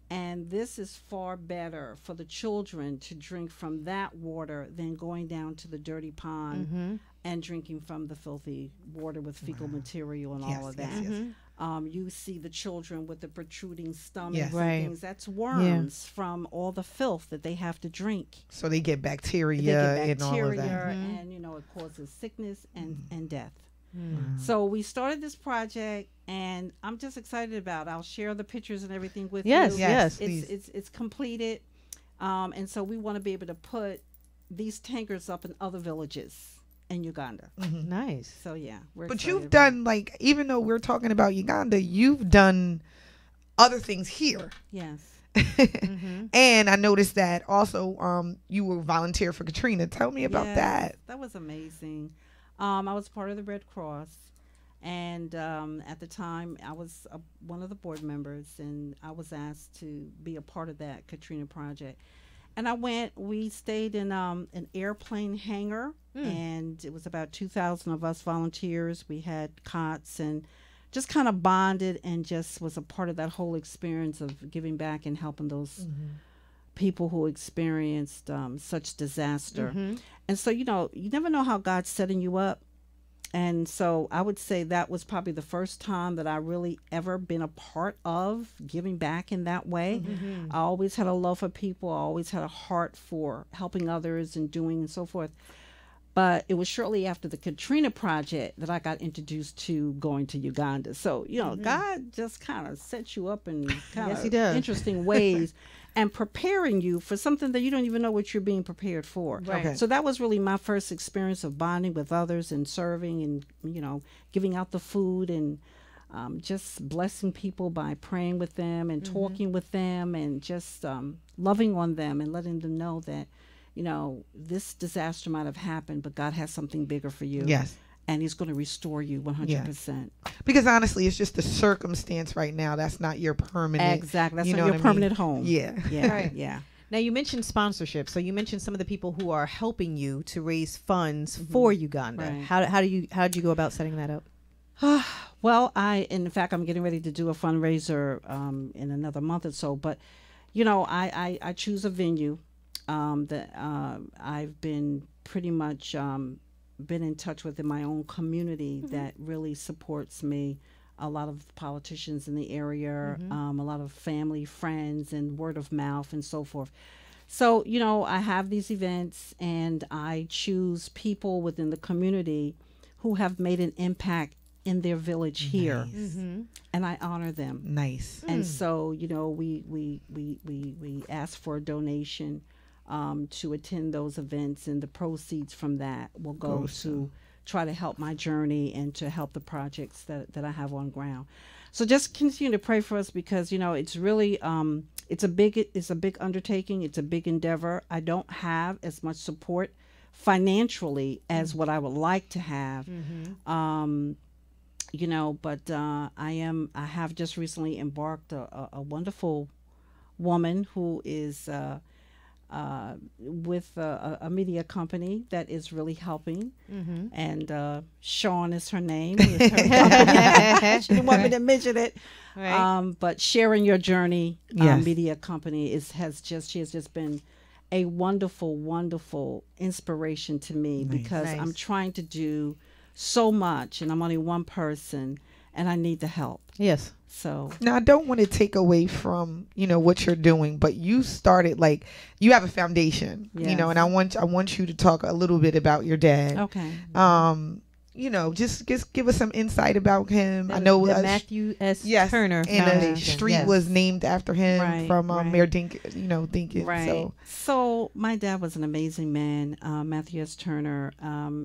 P: And this is far better for the children to drink from that water than going down to the dirty pond and drinking from the filthy water with fecal material and all of that. You see the children with the protruding stomachs
M: Yes.
P: and things. That's worms from all the filth that they have to drink.
M: So they get bacteria,
P: They get
M: and all of
P: bacteria,
M: that.
P: and you know, it causes sickness and death. So we started this project, and I'm just excited about it. I'll share the pictures and everything with
N: Yes,
P: you.
N: yes,
P: It's completed, and so we want to be able to put these tankers up in other villages in Uganda.
N: Nice.
P: So yeah, we're
M: But
P: excited
M: you've
P: about
M: done, like, even though we're talking about Uganda, you've done other things here.
P: it. Yes.
M: And I noticed that also you were volunteer for Katrina. Tell me about
P: Yes,
M: that.
P: That was amazing. I was part of the Red Cross, and at the time I was one of the board members, and I was asked to be a part of that Katrina project. And I went. We stayed in an airplane hangar, and it was about 2,000 of us volunteers. We had cots and just kind of bonded, and just was a part of that whole experience of giving back and helping those people who experienced such disaster. And so, you know, you never know how God's setting you up. And so I would say that was probably the first time that I really ever been a part of giving back in that way. I always had a love for people. I always had a heart for helping others and doing and so forth. But it was shortly after the Katrina project that I got introduced to going to Uganda. So, you know, God just kind of sets you up in kind
N: Yes, he
P: of
N: does.
P: interesting ways and preparing you for something that you don't even know what you're being prepared for.
N: Right. Okay.
P: So that was really my first experience of bonding with others and serving and, you know, giving out the food and just blessing people by praying with them and talking with them and just loving on them and letting them know that, you know, this disaster might have happened, but God has something bigger for you.
M: Yes.
P: and he's going to restore you 100%.
M: Because honestly, it's just the circumstance right now. That's not your permanent.
P: Exactly. That's
M: you
P: not
M: know
P: your
M: what I mean?
P: permanent home.
M: Yeah.
P: Yeah.
N: Right.
P: Yeah.
N: Now you mentioned sponsorship, so you mentioned some of the people who are helping you to raise funds for Uganda.
P: Right.
N: How did you go about setting that up?
P: Well, in fact, I'm getting ready to do a fundraiser in another month or so. But, you know, I choose a venue that I've been pretty much been in touch with in my own community that really supports me. A lot of politicians in the area, a lot of family, friends, and word of mouth and so forth. So, you know, I have these events and I choose people within the community who have made an impact in their village here, and I honor them.
M: Nice.
P: And so, you know, we ask for a donation to attend those events, and the proceeds from that will go to try to help my journey and to help the projects that I have on ground. So just continue to pray for us, because, you know, it's really it's a big undertaking. It's a big endeavor. I don't have as much support financially as what I would like to have. You know, but I have just recently embarked a wonderful woman who is with a media company that is really helping, and Sean is her name. Is her company. She didn't want me to mention it, but Sharing Your Journey media company she has just been a wonderful inspiration to me, because I'm trying to do so much and I'm only one person and I need the help.
N: Yes.
P: So
M: now I don't want to take away from, you know, what you're doing, but you started, like, you have a foundation, you know, and I want you to talk a little bit about your dad.
P: Okay.
M: You know, just give us some insight about him. I know
N: the Matthew S. Turner
M: and
N: Foundation.
M: a street was named after him from Mayor Dinkins, Dinkins.
P: Right. So my dad was an amazing man, Matthew S. Turner.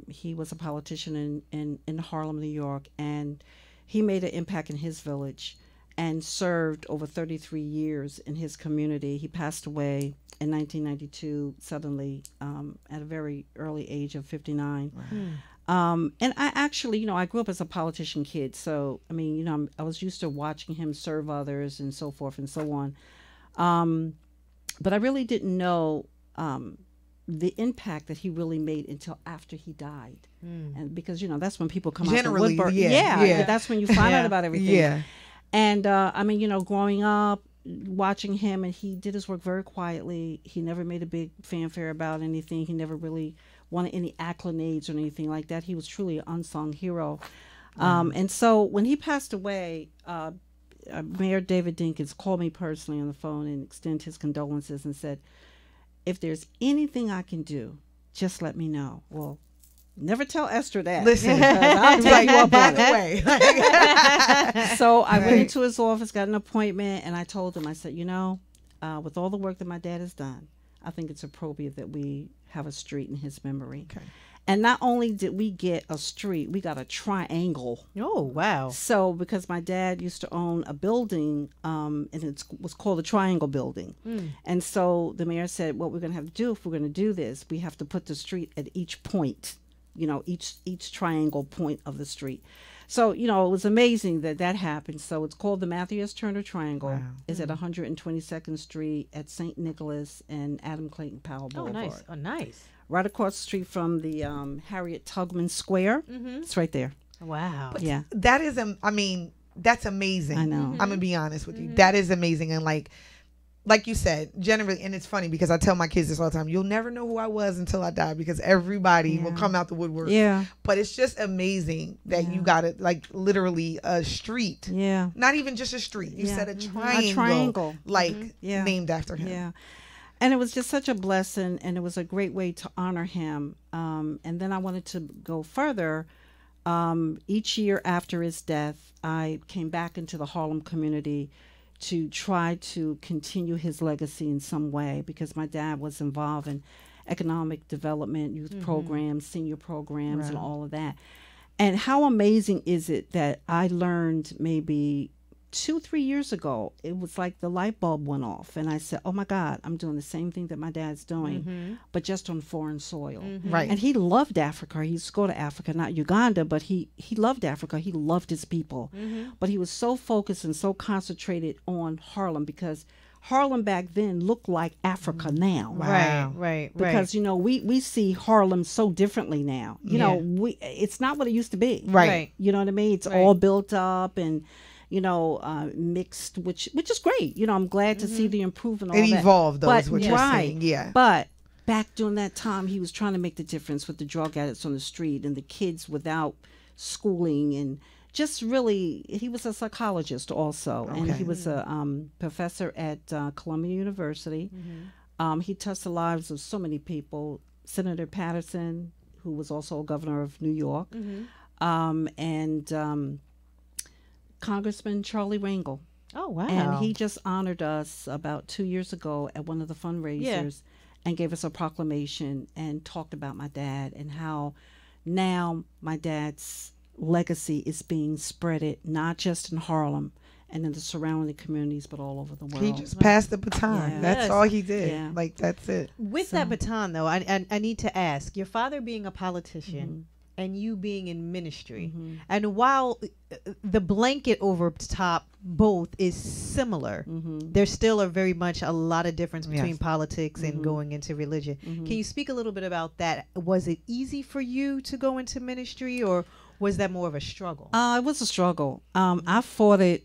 P: He was a politician in Harlem, New York, and he made an impact in his village and served over 33 years in his community. He passed away in 1992 suddenly at a very early age of 59. And I actually, you know, I grew up as a politician kid. So, I mean, you know, I was used to watching him serve others and so forth and so on. But I really didn't know the impact that he really made until after he died. And because, you know, that's when people come out the woodwork. That's when you find out about everything.
M: Yeah.
P: And I mean, you know, growing up, watching him, and he did his work very quietly. He never made a big fanfare about anything. He never really wanted any accolades or anything like that. He was truly an unsung hero. And so when he passed away, Mayor David Dinkins called me personally on the phone and extended his condolences and said, if there's anything I can do, just let me know. Well, never tell Esther that.
M: Listen,
P: I'll tell you up on
M: it.
P: So I went into his office, got an appointment, and I told him, I said, you know, with all the work that my dad has done, I think it's appropriate that we have a street in his memory.
M: Okay.
P: And not only did we get a street, we got a triangle.
N: Oh, wow.
P: So because my dad used to own a building, and it was called the Triangle Building. And so the mayor said, what we're going to have to do, if we're going to do this, we have to put the street at each point, you know, each triangle point of the street. So, you know, it was amazing that happened. So it's called the Matthew S. Turner Triangle. Wow. It's at 122nd Street at St. Nicholas and Adam Clayton Powell Boulevard.
N: Nice. Oh, nice.
P: Right across the street from the Harriet Tubman Square. It's right there.
N: Wow.
M: But
P: yeah.
M: That is, I mean, that's amazing.
P: I know.
M: I'm going to be honest with you. That is amazing. And like you said, generally, and it's funny because I tell my kids this all the time, you'll never know who I was until I die, because everybody will come out the woodwork.
P: Yeah.
M: But it's just amazing that you got it, like, literally a street.
P: Yeah.
M: Not even just a street. You said a triangle. Like, named after him.
P: Yeah. And it was just such a blessing, and it was a great way to honor him. And then I wanted to go further. Each year after his death, I came back into the Harlem community to try to continue his legacy in some way, because my dad was involved in economic development, youth programs, senior programs, and all of that. And how amazing is it that I learned maybe 2-3 years ago, it was like the light bulb went off, and I said, "Oh my God, I'm doing the same thing that my dad's doing, but just on foreign soil."
M: Right.
P: And he loved Africa. He used to go to Africa, not Uganda, but he loved Africa. He loved his people, but he was so focused and so concentrated on Harlem, because Harlem back then looked like Africa now.
N: Wow. Right.
P: Because you know we see Harlem so differently now. You know, it's not what it used to be.
N: Right.
P: You know what I mean? It's all built up and mixed, which is great. You know, I'm glad to see the improvement.
M: It evolved, though, is what you're saying. Yeah.
P: But back during that time, he was trying to make the difference with the drug addicts on the street and the kids without schooling, and just really, he was a psychologist also, and he was a professor at Columbia University. He touched the lives of so many people. Senator Patterson, who was also governor of New York, and Congressman Charlie Rangel.
N: Oh, wow.
P: And he just honored us about 2 years ago at one of the fundraisers and gave us a proclamation and talked about my dad and how now my dad's legacy is being spreaded not just in Harlem and in the surrounding communities, but all over the world.
M: He just passed the baton.
P: Yeah.
M: That's all he did.
P: Yeah.
M: Like, that's it.
N: With that baton, though, I need to ask, your father being a politician and you being in ministry, and while the blanket over top both is similar, there still are very much a lot of difference between politics and going into religion. Can you speak a little bit about that? Was it easy for you to go into ministry, or was that more of a struggle?
P: It was a struggle. I fought it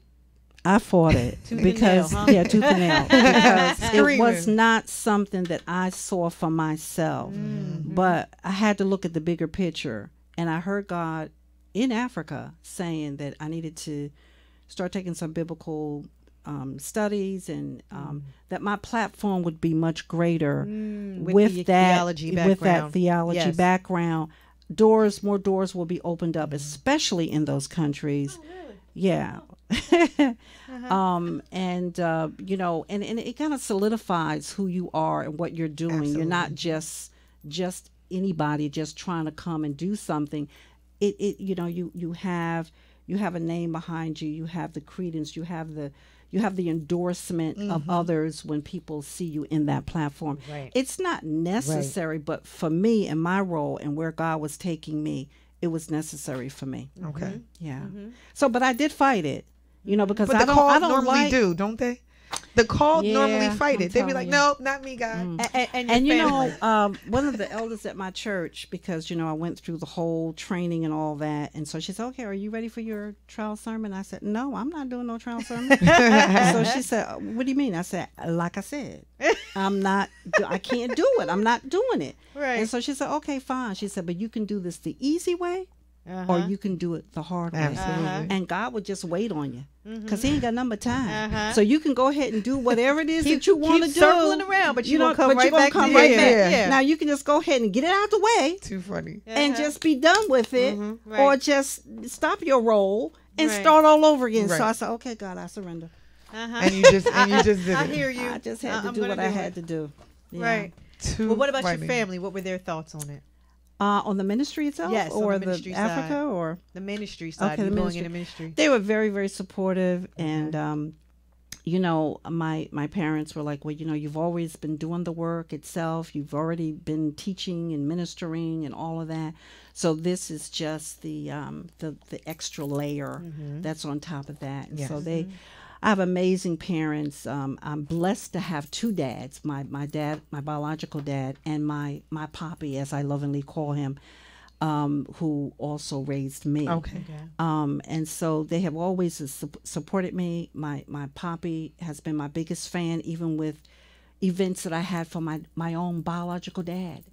N: Tooth
P: because
N: and nail, huh?
P: tooth and nail, because it was not something that I saw for myself. But I had to look at the bigger picture, and I heard God in Africa saying that I needed to start taking some biblical studies, and that my platform would be much greater with that theology background. More doors will be opened up, especially in those countries.
N: Oh, really?
P: Yeah. And it kind of solidifies who you are and what you're doing.
M: Absolutely.
P: You're not just anybody just trying to come and do something. You have a name behind you. You have the credence. You have the endorsement of others when people see you in that platform.
N: Right.
P: It's not necessary, but for me and my role and where God was taking me, it was necessary for me.
M: Okay.
P: Yeah. So, but I did fight it, because
M: but
P: I don't
M: normally do, don't they? The called normally fight
P: I'm
M: it. They be like,
P: telling you.
M: nope, not me, God.
N: And
P: one of the elders at my church, because I went through the whole training and all that, and so she said, "Okay, are you ready for your trial sermon?" I said, "No, I'm not doing no trial sermon." So she said, "What do you mean?" I said, "Like I said, I can't do it. I'm not doing it."
N: Right.
P: And so she said, "Okay, fine." She said, "But you can do this the easy way, or you can do it the hard way."
M: Absolutely.
P: And God would just wait on you, because He ain't got number time. So you can go ahead and do whatever it is that you want to do.
N: Circling around, but you're gonna come right back to
P: right
N: it.
P: back.
N: Yeah.
P: Now you can just go ahead and get it out the way.
M: Too funny.
P: And just be done with it,
N: Right.
P: or just stop your role and
N: Right.
P: start all over again.
M: Right.
P: So I said, "Okay, God, I surrender."
M: And you just did it.
N: I hear you.
P: I just had to
N: I'm
P: do
N: gonna
P: what I
N: do
P: had
N: it.
P: to do. Yeah.
N: Right.
M: Too
N: Well, what about
M: funny.
N: your family? What were their thoughts on it?
P: On the ministry itself,
N: Yes, on
P: or
N: the ministry
P: Africa,
N: side.
P: or
N: The ministry side,
P: Okay,
N: you
P: the
N: going
P: ministry.
N: into ministry.
P: They were very, very supportive, and my parents were like, "Well, you've always been doing the work itself. You've already been teaching and ministering and all of that. So this is just the extra layer that's on top of that." And so I have amazing parents. I'm blessed to have two dads: my dad, my biological dad, and my poppy, as I lovingly call him, who also raised me.
M: Okay.
P: And so they have always supported me. My poppy has been my biggest fan, even with events that I had for my own biological dad.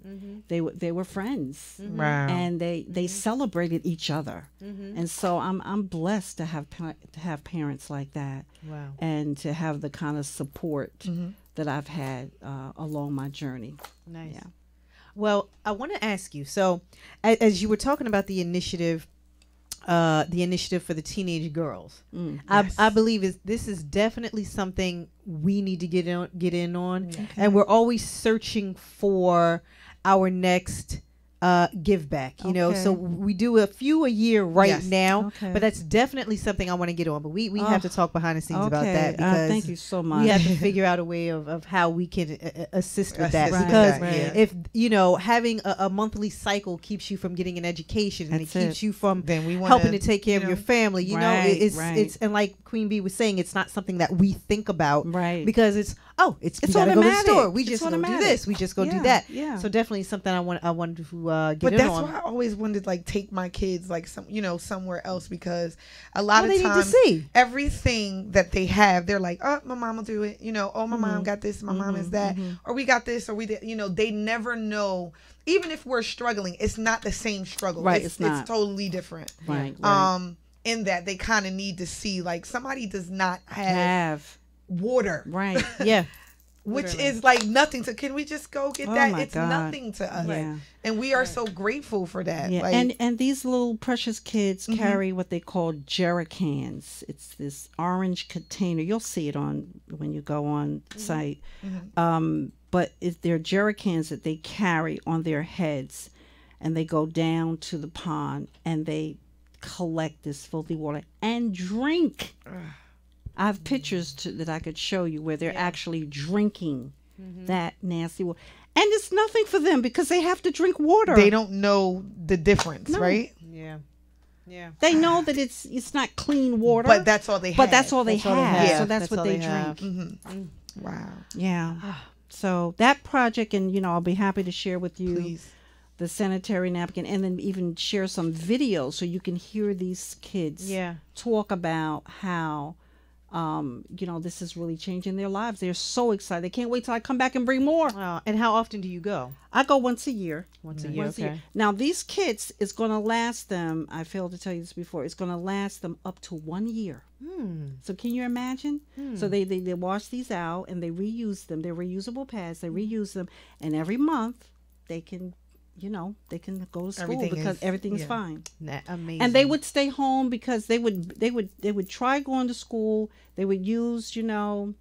P: They were friends,
M: Wow.
P: and they celebrated each other. And so I'm blessed to have parents like that.
N: Wow.
P: And to have the kind of support that I've had along my journey.
N: Nice.
P: Yeah.
N: Well, I want to ask you. So, as you were talking about the initiative for the teenage girls, I believe this is definitely something we need to get in on, and we're always searching for our next give back, you know. So we do a few a year right now, but that's definitely something I want to get on. But we have to talk behind the scenes about that, because
P: thank you so much.
N: We have to figure out a way of how we can assist with that, because if you know, having a monthly cycle keeps you from getting an education, and it keeps you from helping to take care of your family, you know, it's and like Queen Bee was saying, it's not something that we think about, because it's we gotta go to the store, we just go do this, we just go do that. So definitely something I wanted to get
M: but
N: in
M: that's
N: on.
M: why I always wanted to like take my kids like somewhere else, because a lot of
N: they
M: times
N: need to see
M: everything that they have, they're like, oh, my mom will do it, you know, oh, my mom got this, my mom is that, or we got this, or we did, you know, they never know. Even if we're struggling, it's not the same struggle, it's not. It's totally different, in that they kind of need to see, like, somebody does not have water, which is like nothing to, can we just go get that? It's nothing to us. And we are so grateful for that. Like,
P: and these little precious kids carry what they call jerry cans. It's this orange container. You'll see it on when you go on site. But they're jerry cans that they carry on their heads, and they go down to the pond and they collect this filthy water and drink. I have pictures that I could show you where they're actually drinking that nasty water. And it's nothing for them because they have to drink water.
M: They don't know the difference, right?
N: Yeah.
P: They know that it's not clean water.
M: But that's all they have.
P: But that's all they have. So that's what they
N: have.
P: drink.
M: Wow.
P: Yeah. So that project, and you know, I'll be happy to share with you the sanitary napkin, and then even share some videos so you can hear these kids talk about how you know, this is really changing their lives. They're so excited. They can't wait till I come back and bring more.
N: And how often do you go?
P: I go once a year.
N: Once a year.
P: Now, these kits is going to last them, I failed to tell you this before, it's going to last them up to 1 year. So can you imagine? So they wash these out and they reuse them. They're reusable pads. They reuse them. And every month they can, you know, they can go to school because everything is fine.
N: Amazing.
P: And they would stay home because they would try going to school. They would use, you know,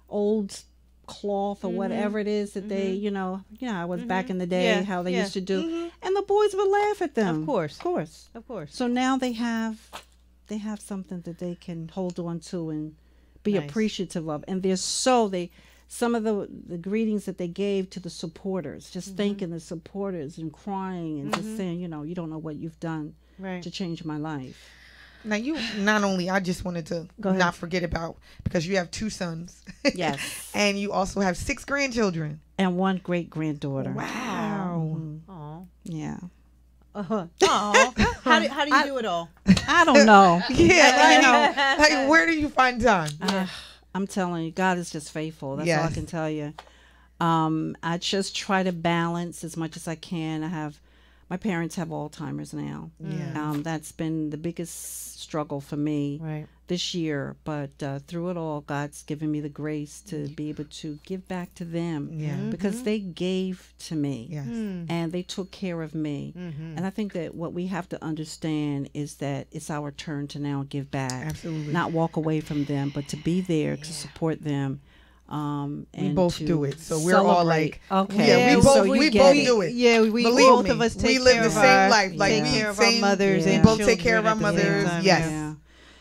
P: old cloth or whatever it is that they, you know, I was back in the day how they used to do, and the boys would laugh at them.
N: Of course.
P: So now they have something that they can hold on to and be appreciative of, and some of the greetings that they gave to the supporters, just thanking the supporters and crying and just saying, you know, you don't know what you've done to change my life.
M: Now, you not only, I just wanted to not forget about, because you have 2 sons.
P: Yes.
M: And you also have 6 grandchildren.
P: And 1 great-granddaughter.
M: Wow.
N: Aw.
P: Yeah.
N: How do you do it all?
P: I don't know.
M: You know, like, where do you find time?
P: I'm telling you, God is just faithful. That's all I can tell you. I just try to balance as much as I can. My parents have Alzheimer's now. That's been the biggest struggle for me this year. But through it all, God's given me the grace to be able to give back to them because they gave to me and they took care of me. And I think that what we have to understand is that it's our turn to now give back.
M: Absolutely.
P: Not walk away from them, but to be there to support them.
M: We both do it, so we're
P: celebrate.
M: all like,
P: okay.
M: we both do it.
N: Yeah, we both of us take
M: live
N: care
M: the
N: of
M: same life. Like
N: take care of our mothers.
M: We
N: And
M: both take care of our mothers. Yes.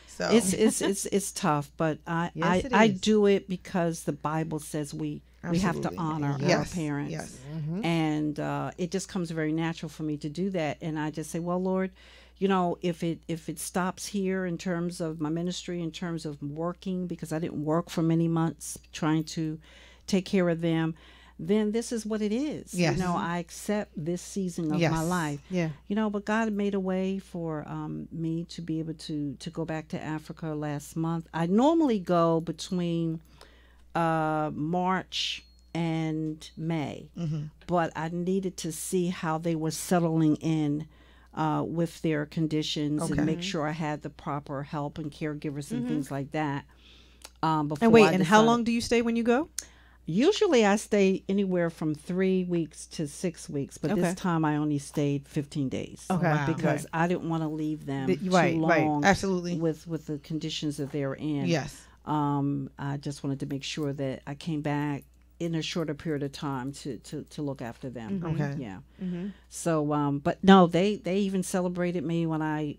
M: So
P: it's tough, but I do it because the Bible says we have to honor our parents.
M: Yes.
P: And it just comes very natural for me to do that. And I just say, well, Lord, you know, if it stops here in terms of my ministry, in terms of working, because I didn't work for many months trying to take care of them, then this is what it is.
M: Yes.
P: You know, I accept this season of my life.
N: Yeah.
P: You know, but God made a way for me to be able to go back to Africa last month. I normally go between March and May, but I needed to see how they were settling in with their conditions and make sure I had the proper help and caregivers and things like that.
N: And how long do you stay when you go?
P: Usually I stay anywhere from 3 weeks to 6 weeks, but this time I only stayed 15 days. Because I didn't want to leave them too long.
M: Absolutely.
P: With the conditions that they're in.
M: Yes.
P: I just wanted to make sure that I came back in a shorter period of time to look after them.
M: Okay.
P: Yeah. So, but no, they even celebrated me when I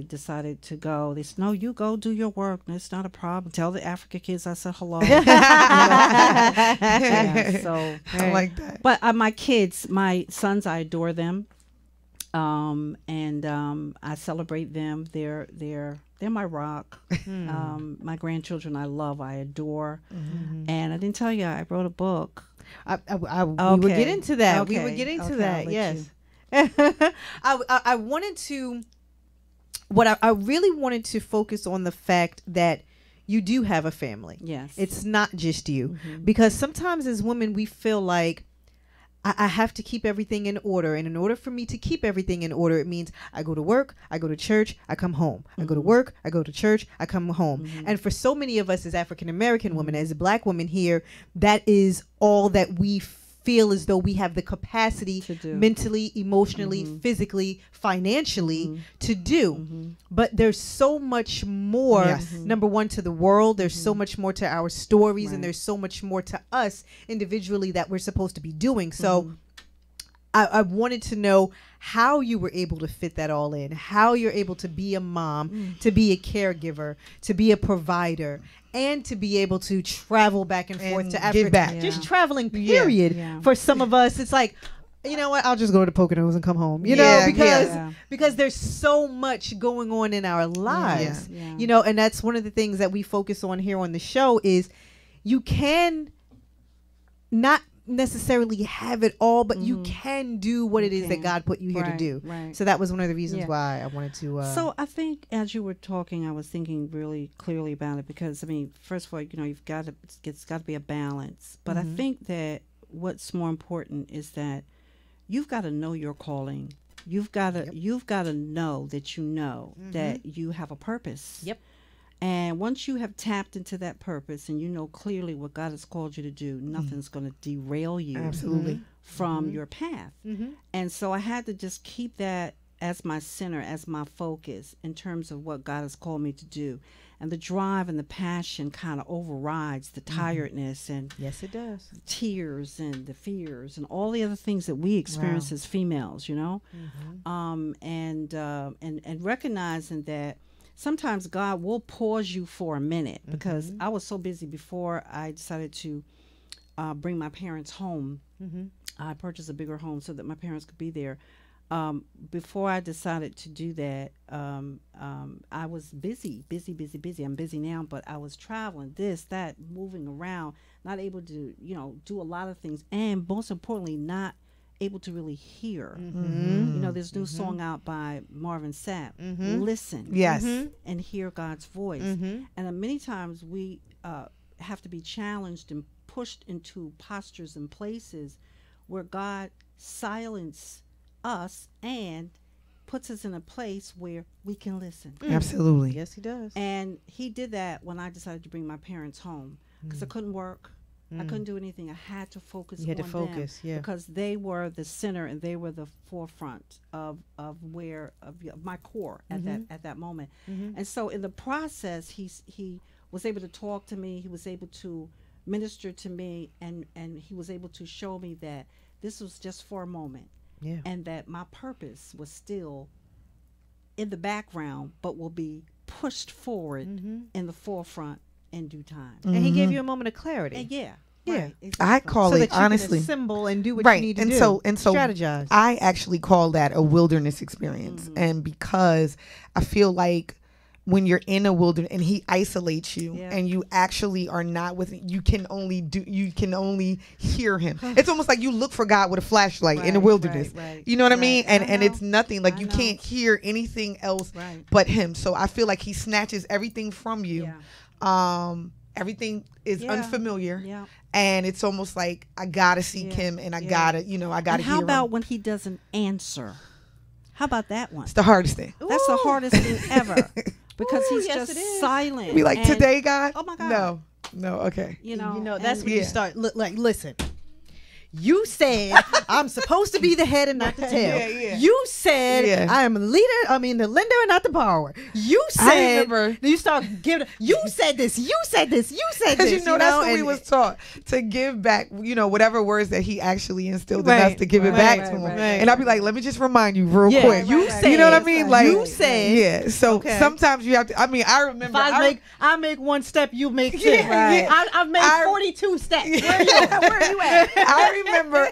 P: decided to go. They said, "No, you go do your work. It's not a problem. Tell the Africa kids I said hello." Yeah, so
M: I like that.
P: But my kids, my sons, I adore them, and I celebrate them. They're my rock. My grandchildren I love, I adore. And I didn't tell you I wrote a book.
N: We would get into that.
P: Okay.
N: We would get into
P: Okay,
N: that.
P: I'll
N: Yes.
P: let
N: I wanted to. What I really wanted to focus on the fact that you do have a family.
P: Yes.
N: It's not just you, because sometimes as women we feel like I have to keep everything in order. And in order for me to keep everything in order, it means I go to work, I go to church, I come home. I go to work, I go to church, I come home. And for so many of us as African American women, as Black women here, that is all that we feel as though we have the capacity to do, mentally, emotionally, physically, financially to do. But there's so much more, number one, to the world. There's so much more to our stories, and there's so much more to us individually that we're supposed to be doing. So I wanted to know how you were able to fit that all in, how you're able to be a mom, to be a caregiver, to be a provider, and to be able to travel back and forth to Africa.
M: give back.
N: Just traveling, period.
P: Yeah.
N: For some of us, it's like, you know what, I'll just go to Poconos and come home, you know, because there's so much going on in our lives, you know, and that's one of the things that we focus on here on the show is you can not necessarily have it all, but you can do what it is that God put you here to do.
P: Right.
N: So that was one of the reasons why I wanted to.
P: So I think as you were talking, I was thinking really clearly about it because I mean, first of all, you know, it's got to be a balance. But I think that what's more important is that you've got to know your calling. You've got to know that you know that you have a purpose.
N: Yep.
P: And once you have tapped into that purpose and you know clearly what God has called you to do, nothing's going to derail you from your path. And so I had to just keep that as my center, as my focus in terms of what God has called me to do. And the drive and the passion kind of overrides the tiredness and
N: yes, it does.
P: Tears and the fears and all the other things that we experience as females, you know, and recognizing that sometimes God will pause you for a minute because I was so busy before I decided to bring my parents home. I purchased a bigger home so that my parents could be there. Before I decided to do that, I was busy. I'm busy now, but I was traveling, this, that, moving around, not able to, you know, do a lot of things, and most importantly, not able to really hear. You know, there's a new song out by Marvin Sapp, Listen.
M: Yes.
P: And hear God's voice. And many times we have to be challenged and pushed into postures and places where God silences us and puts us in a place where we can listen.
M: Absolutely.
N: Yes, he does.
P: And he did that when I decided to bring my parents home because I couldn't work. I couldn't do anything. I had to focus on them because they were the center and they were the forefront of my core at that moment. And so in the process, he was able to talk to me. He was able to minister to me, and he was able to show me that this was just for a moment, and that my purpose was still in the background, but will be pushed forward in the forefront in due time.
N: And he gave you a moment of clarity.
P: And
N: Yeah,
P: exactly.
M: I call
N: so
M: it
N: that you
M: honestly
N: can assemble and do what
M: right.
N: you need to
M: and
N: do.
M: So
N: strategize.
M: I actually call that a wilderness experience, and because I feel like when you're in a wilderness and he isolates you and you actually are not with, you can only hear him. It's almost like you look for God with a flashlight in the wilderness. You know what I mean? And it's nothing, like you can't hear anything else but him. So I feel like he snatches everything from you. Everything is unfamiliar, and it's almost like I gotta seek him, and I gotta hear him.
P: How about when he doesn't answer? How about that one?
M: It's the hardest thing.
P: That's the hardest thing ever, because he's just silent.
M: Be like, today, God?
P: Oh my God.
M: No, okay.
N: You know, that's when you start like, listen. You said I'm supposed to be the head and not the tail.
M: Yeah.
N: You said I am a leader. I mean the lender and not the borrower. You said you start giving. You said this. You said this. You said this.
M: Because that's what we was taught, to give back. Whatever words that he actually instilled in us, to give it back to him. And I'd be like, let me just remind you real quick.
N: You said.
M: You know what I mean? Like
N: you said.
M: Yeah. So sometimes you have to. I mean, I remember.
N: If I make one step, you make 10. I've made 42 steps. Where are you at?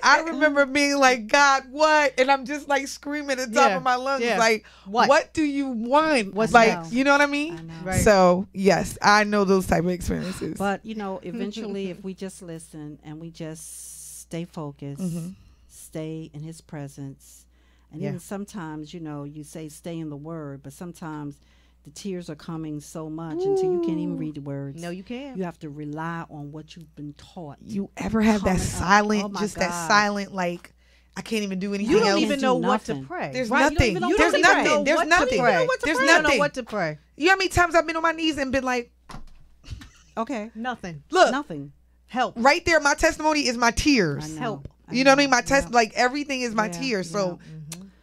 M: I remember being like, God, what? And I'm just like screaming at the top of my lungs, like, what do you want?
N: What's
M: like,
N: now?
M: you know what I mean? So yes, I know those type of experiences.
P: But eventually, if we just listen and we just stay focused, stay in His presence, and even sometimes, you say stay in the Word, but sometimes the tears are coming so much until you can't even read the words.
N: No, you can't.
P: You have to rely on what you've been taught.
M: You ever have that silent, that silent, like, I can't even do anything else.
N: You don't even know what to pray.
M: There's nothing. There's nothing. There's nothing.
N: There's nothing. Know what to pray.
M: You know how many times I've been on my knees and been like,
P: okay,
N: nothing.
M: Look,
P: nothing.
M: Help. Right there, my testimony is my tears.
N: Help.
M: You know what I mean? My like everything is my tears. So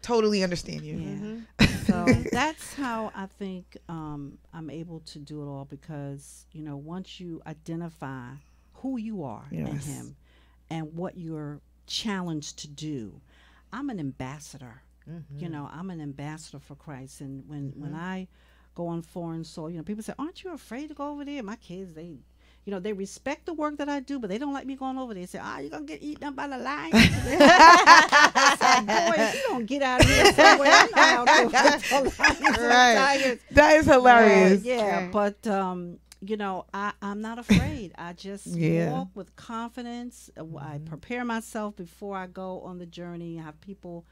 M: totally understand you.
P: So that's how I think I'm able to do it all, because once you identify who you are in Him and what you're challenged to do, I'm an ambassador. I'm an ambassador for Christ, and when I go on foreign soil, people say, "Aren't you afraid to go over there?" My kids, they respect the work that I do, but they don't like me going over there. They say, you're going to get eaten up by the lion. I said, boy, if you don't get out of here somewhere, I know how to with the lions and tigers.
M: That is hilarious.
P: But, I'm not afraid. I just walk with confidence. I prepare myself before I go on the journey. I have people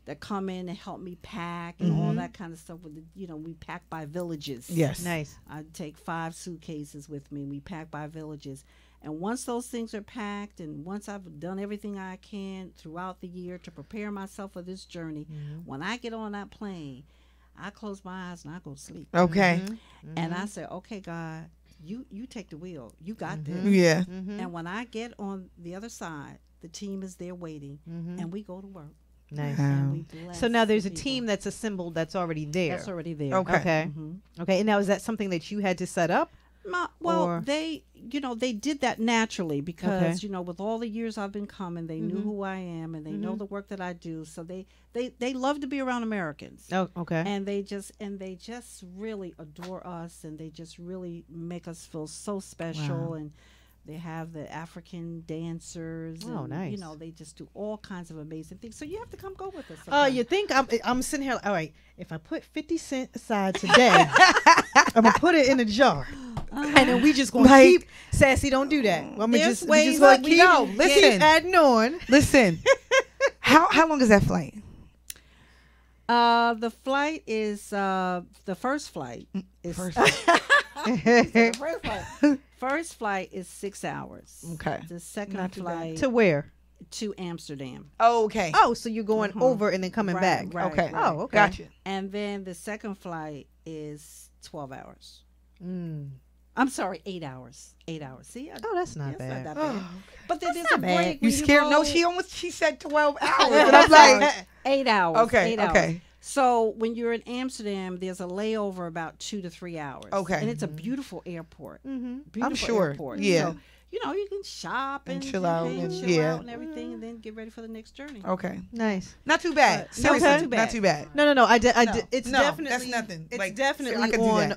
P: that come in and help me pack and all that kind of stuff. With we pack by villages.
M: Yes,
N: nice.
P: I take 5 suitcases with me. We pack by villages, and once those things are packed, and once I've done everything I can throughout the year to prepare myself for this journey, when I get on that plane, I close my eyes and I go to sleep.
M: Okay,
P: and I say, "Okay, God, you take the wheel. You got this."
M: Yeah.
P: And when I get on the other side, the team is there waiting, and we go to work.
N: Nice.
P: So
N: now there's a team that's assembled that's already there.
P: That's already there.
N: Okay. Okay. And now is that something that you had to set up?
P: They did that naturally because with all the years I've been coming, they knew who I am and they know the work that I do. So they love to be around Americans.
N: Oh, okay.
P: And they just really adore us, and they just really make us feel so special. Wow. And they have the African dancers.
N: Oh,
P: and,
N: nice.
P: They just do all kinds of amazing things. So you have to come go with us.
N: You think I'm sitting here, all right, if I put 50 cents aside today, I'm going to put it in a jar. And then we just going to keep, Sassy, don't do that.
P: We just going to
N: keep adding on.
M: Listen, how long is that flight?
P: The flight is, the first flight is... First flight is 6 hours.
M: Okay.
P: The second flight
N: to where?
P: To Amsterdam.
M: Oh, okay.
N: Oh, so you're going over and then coming back.
P: Right,
M: okay.
P: Right.
N: Oh, okay.
M: Gotcha.
P: And then the second flight is 12 hours. I'm sorry, 8 hours. 8 hours. See?
N: That's not bad.
P: Not that bad.
M: Oh,
P: but then there's a break.
M: You scared? No, she said 12 hours. And I'm like
P: 8 hours.
M: Okay.
P: 8 hours. So when you're in Amsterdam, there's a layover about 2 to 3 hours.
M: Okay.
P: And it's a beautiful airport. Beautiful
M: I'm sure.
P: Airport.
M: Yeah.
P: So, you can shop and
M: chill out and
P: chill out and everything, and then get ready for the next journey.
M: Okay.
N: Nice.
M: Not too bad. Seriously, not too bad.
N: No. It's definitely
M: that's nothing.
N: It's
M: like,
N: definitely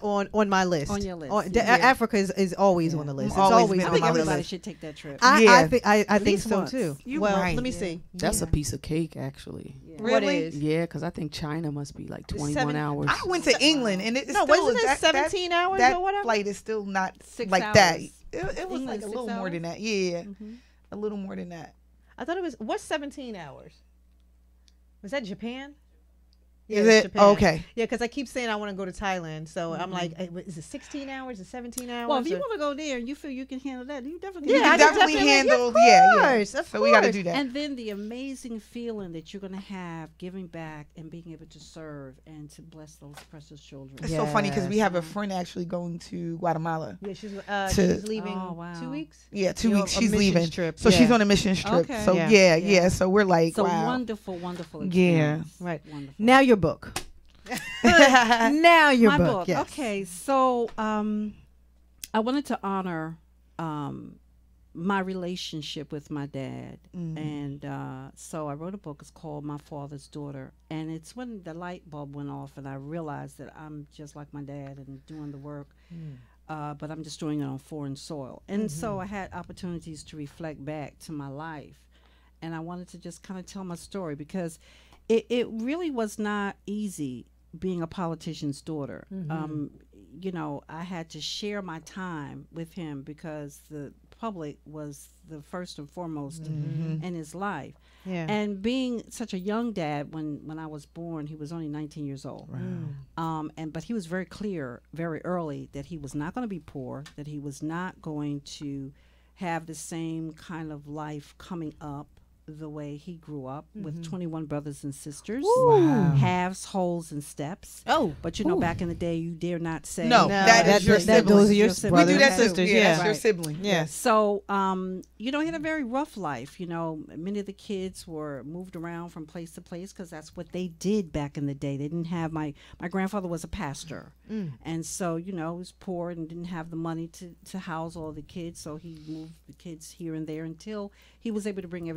N: on my list.
P: On your list.
N: Africa is always on the list. It's always
P: I
N: on
P: think
N: my
P: everybody
N: list.
P: should take that trip.
N: I think so
P: once.
N: too.
M: Well,
N: let me see.
O: That's a piece of cake, actually.
N: Really? What is?
O: Yeah, because I think China must be like 21 hours.
M: I went to England, and it's
N: wasn't it 17 hours or whatever?
M: That flight is still not
P: 6
M: like
P: hours.
M: that. It was
P: England,
M: like a little more than that. Yeah, a little more than that.
N: I thought it was. What's 17 hours? Was that Japan? Yeah,
M: Is
N: it's
M: it?
N: Japan.
M: Okay.
N: Yeah, because I keep saying I want to go to Thailand. So I'm like, is it 16 hours? Is it 17 hours?
P: Well, if you
N: or-
P: want to go there and you feel you can handle that, you definitely
N: Yeah,
P: can
N: I
P: do
N: can
P: that.
N: definitely
M: handle.
N: of
M: Yeah.
N: course, of
M: So we got to
N: course.
M: do that.
P: And then the amazing feeling that you're going to have giving back and being able to serve and to bless those precious children.
M: It's so funny because we have a friend actually going to Guatemala.
N: Yeah, she's leaving
P: Oh, wow.
N: 2 weeks.
M: Yeah, 2
N: You know,
M: weeks
N: a
M: she's
N: missions
M: leaving.
N: trip.
M: So
N: Yeah.
M: she's on a missions trip.
P: Okay.
M: So
N: Yeah.
M: yeah. So we're like,
P: So
M: wow.
P: wonderful experience.
M: Yeah.
N: Right.
P: Wonderful.
N: Now your book. Now your
P: My
N: book.
P: book.
N: Yes.
P: Okay, so I wanted to honor my relationship with my dad, and so I wrote a book. It's called My Father's Daughter, and it's when the light bulb went off, and I realized that I'm just like my dad and doing the work. But I'm just doing it on foreign soil. And so I had opportunities to reflect back to my life. And I wanted to just kind of tell my story because it really was not easy being a politician's daughter. You know, I had to share my time with him because the public was the first and foremost in his life.
N: Yeah.
P: And being such a young dad, when I was born, he was only 19 years old. But he was very clear very early that he was not going to be poor, that he was not going to have the same kind of life coming up the way he grew up with 21 brothers and sisters, halves, holes, and steps.
N: Oh,
P: but you know, back in the day, you dare not say
M: No, that is your sibling.
N: Those are your
M: We
N: brothers
M: do that
N: and
M: too.
N: sisters.
M: Yeah,
N: Yeah,
M: that's your sibling.
N: Yeah.
P: So, you know, he had a very rough life. You know, many of the kids were moved around from place to place because that's what they did back in the day. They didn't have my grandfather was a pastor, and so you know, he was poor and didn't have the money to house all the kids. So he moved the kids here and there until he was able to bring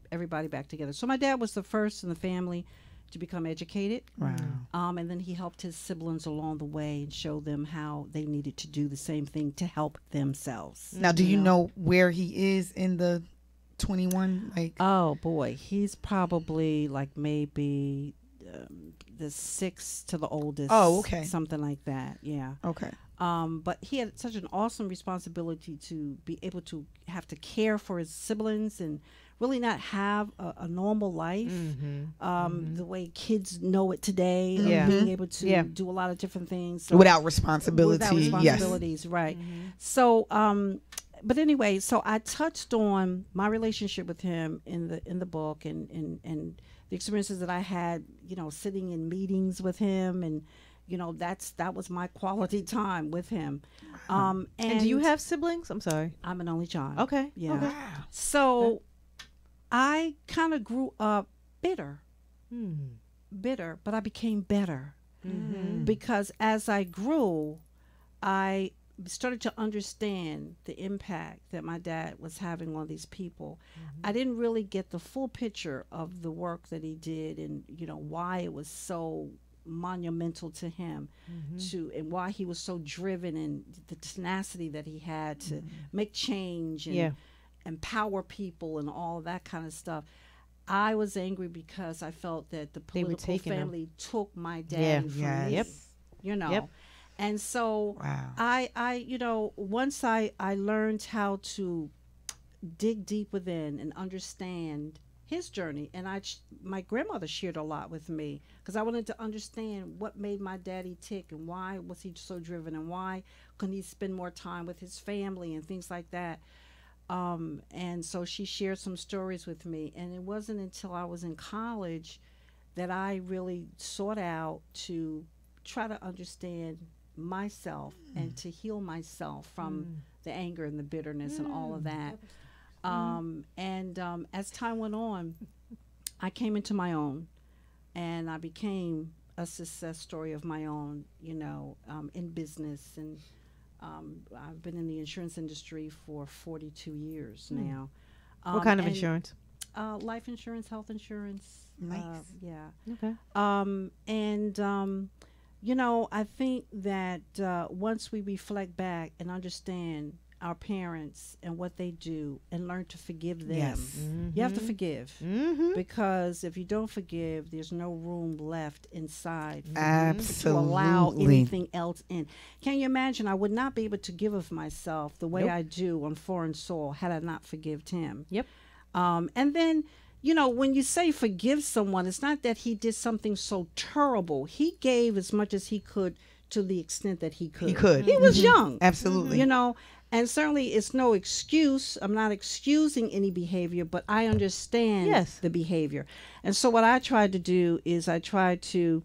P: everybody back together. So my dad was the first in the family to become educated. And then he helped his siblings along the way and showed them how they needed to do the same thing to help themselves.
M: Now, do you know where he is in the 21? Like,
P: oh boy, he's probably like maybe the sixth to the oldest.
M: Oh, okay.
P: Something like that. Yeah.
M: Okay.
P: But he had such an awesome responsibility to be able to have to care for his siblings and really not have a normal life the way kids know it today. Being able to do a lot of different things. So
M: without responsibility.
P: Without responsibilities, right. So, but anyway, so I touched on my relationship with him in the book and the experiences that I had, you know, sitting in meetings with him and, you know, that was my quality time with him. And
N: do you have siblings? I'm sorry.
P: I'm an only child.
N: Okay.
P: Yeah.
N: Okay.
P: So I kind of grew up bitter, but I became better because as I grew, I started to understand the impact that my dad was having on these people. I didn't really get the full picture of the work that he did and, you know, why it was so monumental to him and why he was so driven and the tenacity that he had to make change and empower people and all that kind of stuff. I was angry because I felt that the political family took my daddy from me, you know. And so I you know, once I learned how to dig deep within and understand his journey, and my grandmother shared a lot with me because I wanted to understand what made my daddy tick and why was he so driven and why couldn't he spend more time with his family and things like that. And so she shared some stories with me, and it wasn't until I was in college that I really sought out to try to understand myself and to heal myself from the anger and the bitterness and all of that. As time went on, I came into my own, and I became a success story of my own, you know, in business. And I've been in the insurance industry for 42 years now.
N: What kind of insurance?
P: Life insurance, health insurance.
M: Nice.
N: Okay.
P: You know, I think that once we reflect back and understand our parents and what they do and learn to forgive them, you have to forgive. Because if you don't forgive, there's no room left inside for you to allow anything else in. Can you imagine? I would not be able to give of myself the way I do on foreign soil had I not forgived him.
N: Yep.
P: And then, you know, when you say forgive someone, it's not that he did something so terrible. He gave as much as he could to the extent that he could.
M: He could.
P: He was young.
M: Absolutely.
P: You know, and certainly it's no excuse. I'm not excusing any behavior, but I understand the behavior. And so what I tried to do is I tried to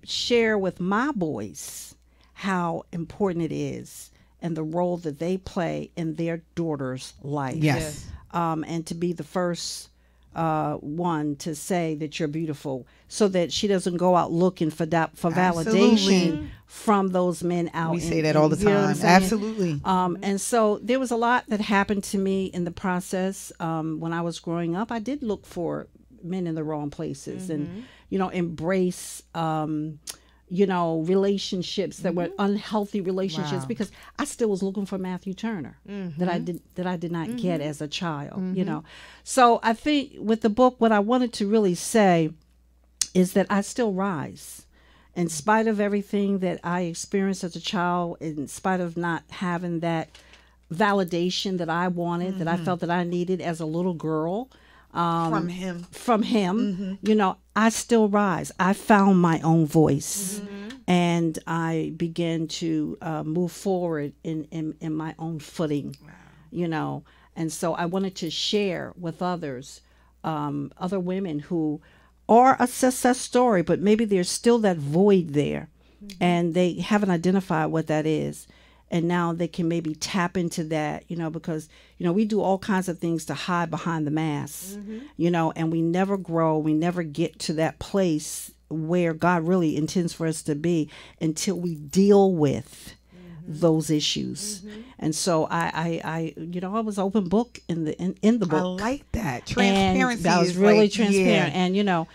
P: share with my boys how important it is and the role that they play in their daughter's life.
M: Yes.
P: And to be the first one to say that you're beautiful, so that she doesn't go out looking for validation from those men out.
M: We say that all the time. Absolutely.
P: And so there was a lot that happened to me in the process. When I was growing up, I did look for men in the wrong places and, you know, embrace you know, relationships that were unhealthy relationships, because I still was looking for Matthew Turner that I did not get as a child, you know. So I think with the book, what I wanted to really say is that I still rise. In spite of everything that I experienced as a child, in spite of not having that validation that I wanted, that I felt that I needed as a little girl, from him, you know, I still rise. I found my own voice, and I began to move forward in my own footing, you know. And so I wanted to share with others, other women who are a success story, but maybe there's still that void there, and they haven't identified what that is. And now they can maybe tap into that, you know, because, you know, we do all kinds of things to hide behind the mask, you know, and we never grow. We never get to that place where God really intends for us to be until we deal with those issues. And so I you know, I was open book in the book.
M: I like that. Transparency.
P: And I was really transparent. And, you know,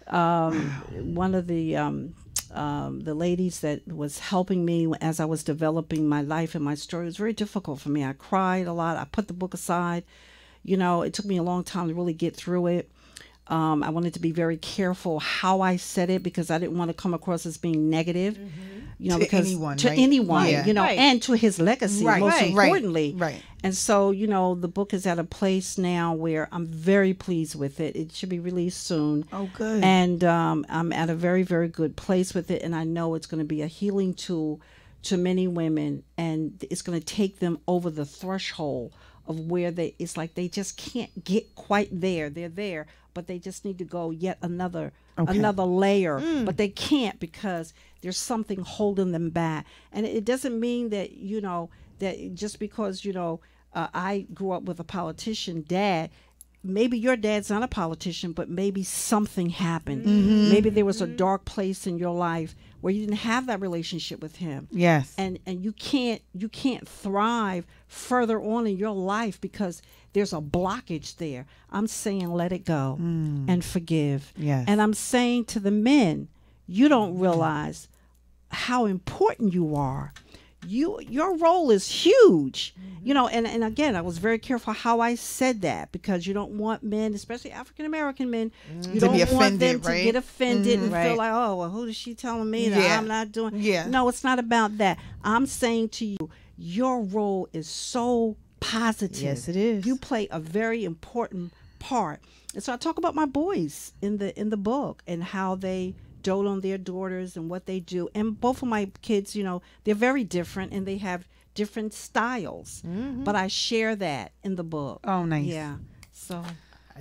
P: one of the ladies that was helping me as I was developing my life and my story, it was very difficult for me. I cried a lot. I put the book aside. You know, it took me a long time to really get through it. I wanted to be very careful how I said it, because I didn't want to come across as being negative, you know,
M: to
P: anyone,
M: yeah.
P: you know, and to his legacy, most importantly.
M: Right.
P: And so, you know, the book is at a place now where I'm very pleased with it. It should be released soon.
M: Oh, good.
P: And I'm at a very, very good place with it. And I know it's going to be a healing tool to many women, and it's going to take them over the threshold of where it's like they just can't get quite there. They're there, but they just need to go yet another layer, but they can't, because there's something holding them back. And it doesn't mean that, you know, that just because, you know, I grew up with a politician dad, maybe your dad's not a politician, but maybe something happened. Maybe there was a dark place in your life where you didn't have that relationship with him.
M: Yes.
P: And you can't thrive further on in your life because there's a blockage there. I'm saying let it go and forgive.
M: Yes.
P: And I'm saying to the men, you don't realize how important you are. Your role is huge, you know, and again, I was very careful how I said that, because you don't want men, especially African American men, you don't want them to get offended and feel like, oh, well, who is she telling me that I'm not doing? No, it's not about that. I'm saying to you, your role is so positive.
N: Yes, it is.
P: You play a very important part. And so I talk about my boys in the book and how they dote on their daughters and what they do. And both of my kids, you know, they're very different and they have different styles. But I share that in the book.
M: Oh, nice.
P: Yeah. So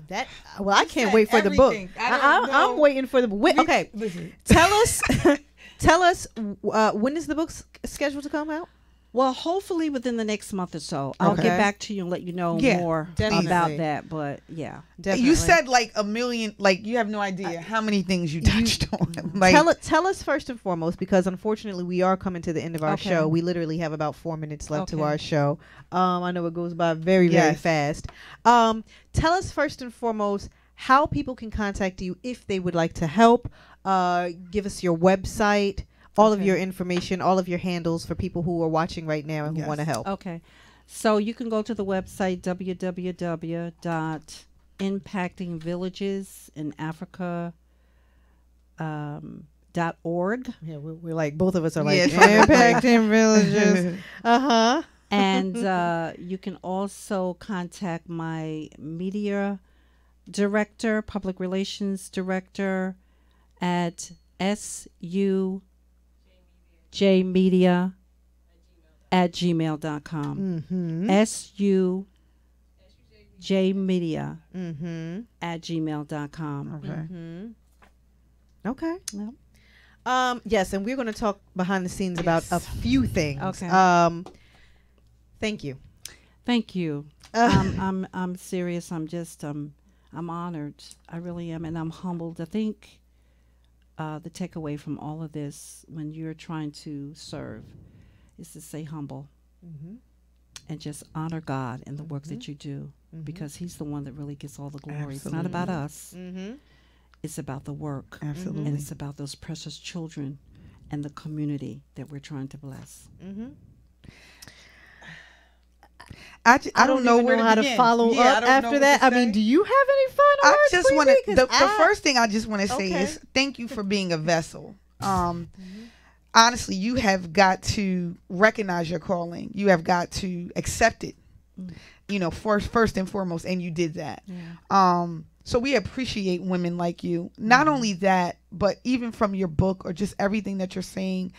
N: that, well, I can't wait for the book. I'm waiting for the book. Okay. Tell us when is the book scheduled to come out?
P: Well, hopefully within the next month or so. I'll get back to you and let you know more about that. But yeah,
M: definitely. You said like a million, like you have no idea how many things you touched on. Like,
N: tell us first and foremost, because unfortunately we are coming to the end of our show. We literally have about 4 minutes left to our show. I know it goes by very, very fast. Tell us first and foremost how people can contact you if they would like to help. Give us your website. All of your information, all of your handles for people who are watching right now and who want to help.
P: Okay. So you can go to the website www.impactingvillagesinafrica.org.
N: Yeah, we're like, both of us are like, Impacting Villages.
P: And you can also contact my media Director, Public Relations Director at sujmedia@gmail.com. sujmedia@gmail.com.
N: Okay.
P: Yep.
N: Yes, and we're going to talk behind the scenes about a few things.
P: Okay.
N: Thank you.
P: Thank you. I'm serious. I'm just I'm honored. I really am, and I'm humbled. I think the takeaway from all of this, when you're trying to serve, is to stay humble and just honor God in the work that you do, because He's the one that really gets all the glory. It's not about us. It's about the work.
M: Absolutely.
P: And it's about those precious children and the community that we're trying to bless.
M: I don't know
N: even
M: where
N: how to
M: begin.
N: follow
M: Yeah, I
N: up
M: don't know
N: after
M: what
N: that.
M: to
N: I mean,
M: say.
N: do you have any final
M: I
N: words?
M: just want to.
N: Queenie?
M: The
N: 'Cause
M: first thing I just want to say
N: Okay.
M: is thank you for being a vessel. Honestly, you have got to recognize your calling. You have got to accept it. You know, first and foremost, and you did that. So we appreciate women like you. Not only that, but even from your book or just everything that you're saying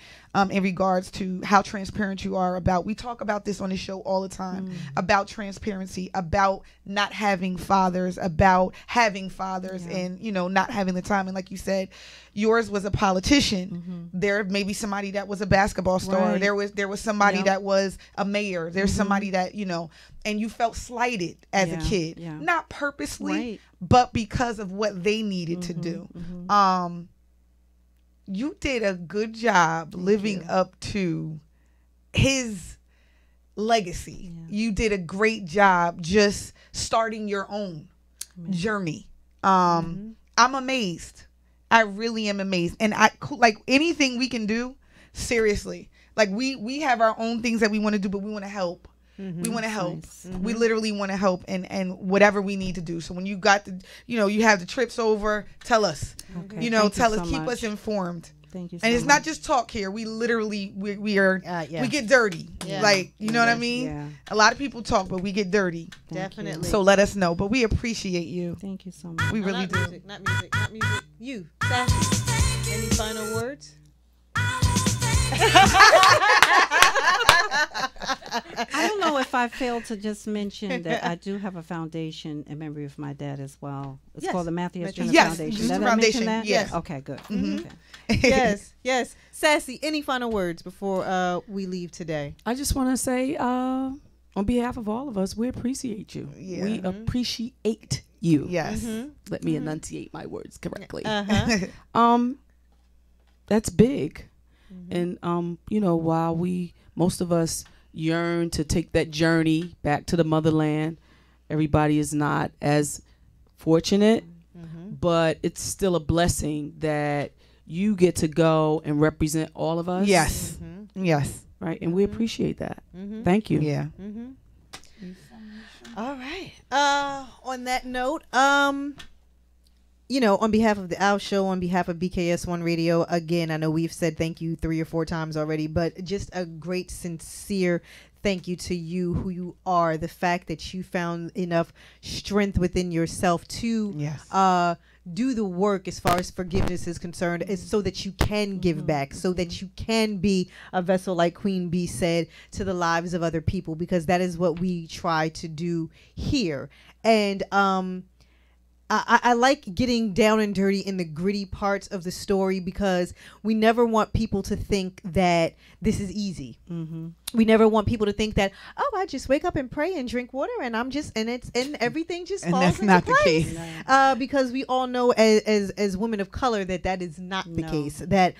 M: in regards to how transparent you are about. We talk about this on the show all the time, about transparency, about not having fathers, about having fathers, and, you know, not having the time. And like you said, yours was a politician. There may be somebody that was a basketball star.
P: Right.
M: There was somebody that was a mayor. There's somebody that, you know, and you felt slighted as a kid. Not purposely, but because of what they needed to do. You did a good job living up to his legacy. You did a great job just starting your own journey. I'm amazed. I really am amazed. And I like anything we can do, seriously. Like we have our own things that we want to do, but we want to help. We want to help. We literally want to help and whatever we need to do. So when you got the, you know, you have the trips over, tell us. You know, tell us, keep us informed.
P: Thank you so
M: And it's
P: much.
M: not just talk here. We literally we are
N: yeah.
M: we get dirty. Like, you know what I mean?
P: Yeah.
M: A lot of people talk, but we get dirty.
N: Definitely.
M: So let us know. But we appreciate you.
P: Thank you so much.
M: We really
N: not
M: do.
N: Music, not music, not music. You, Sassy. Any final words?
P: I don't know if I failed to just mention that I do have a foundation in memory of my dad as well. It's called the Matthew S. Jenner Foundation.
M: Just
P: Did
M: a
P: I mention
M: foundation.
P: that?
M: Yes.
P: Okay, good.
N: Yes, yes. Sassy, any final words before we leave today?
O: I just want to say, on behalf of all of us, we appreciate you.
M: Yeah.
O: We appreciate you.
M: Yes.
O: Let me enunciate my words correctly.
N: Uh-huh.
O: That's big. And, you know, while most of us yearn to take that journey back to the motherland, everybody is not as fortunate, but it's still a blessing that you get to go and represent all of us.
M: Yes. Yes.
O: Right. And we appreciate that. Thank you.
M: Yeah.
N: All right. On that note, you know, on behalf of the Owl Show, on behalf of BKS1 Radio, again, I know we've said thank you 3 or 4 times already, but just a great, sincere thank you to you, who you are, the fact that you found enough strength within yourself to do the work as far as forgiveness is concerned, is so that you can give back, so that you can be a vessel, like Queen Bee said, to the lives of other people, because that is what we try to do here. And I like getting down and dirty in the gritty parts of the story, because we never want people to think that this is easy. We never want people to think that, oh, I just wake up and pray and drink water and everything just
M: And
N: falls
M: that's
N: into
M: not the
N: place.
M: case.
N: Because we all know as women of color that is not the case. That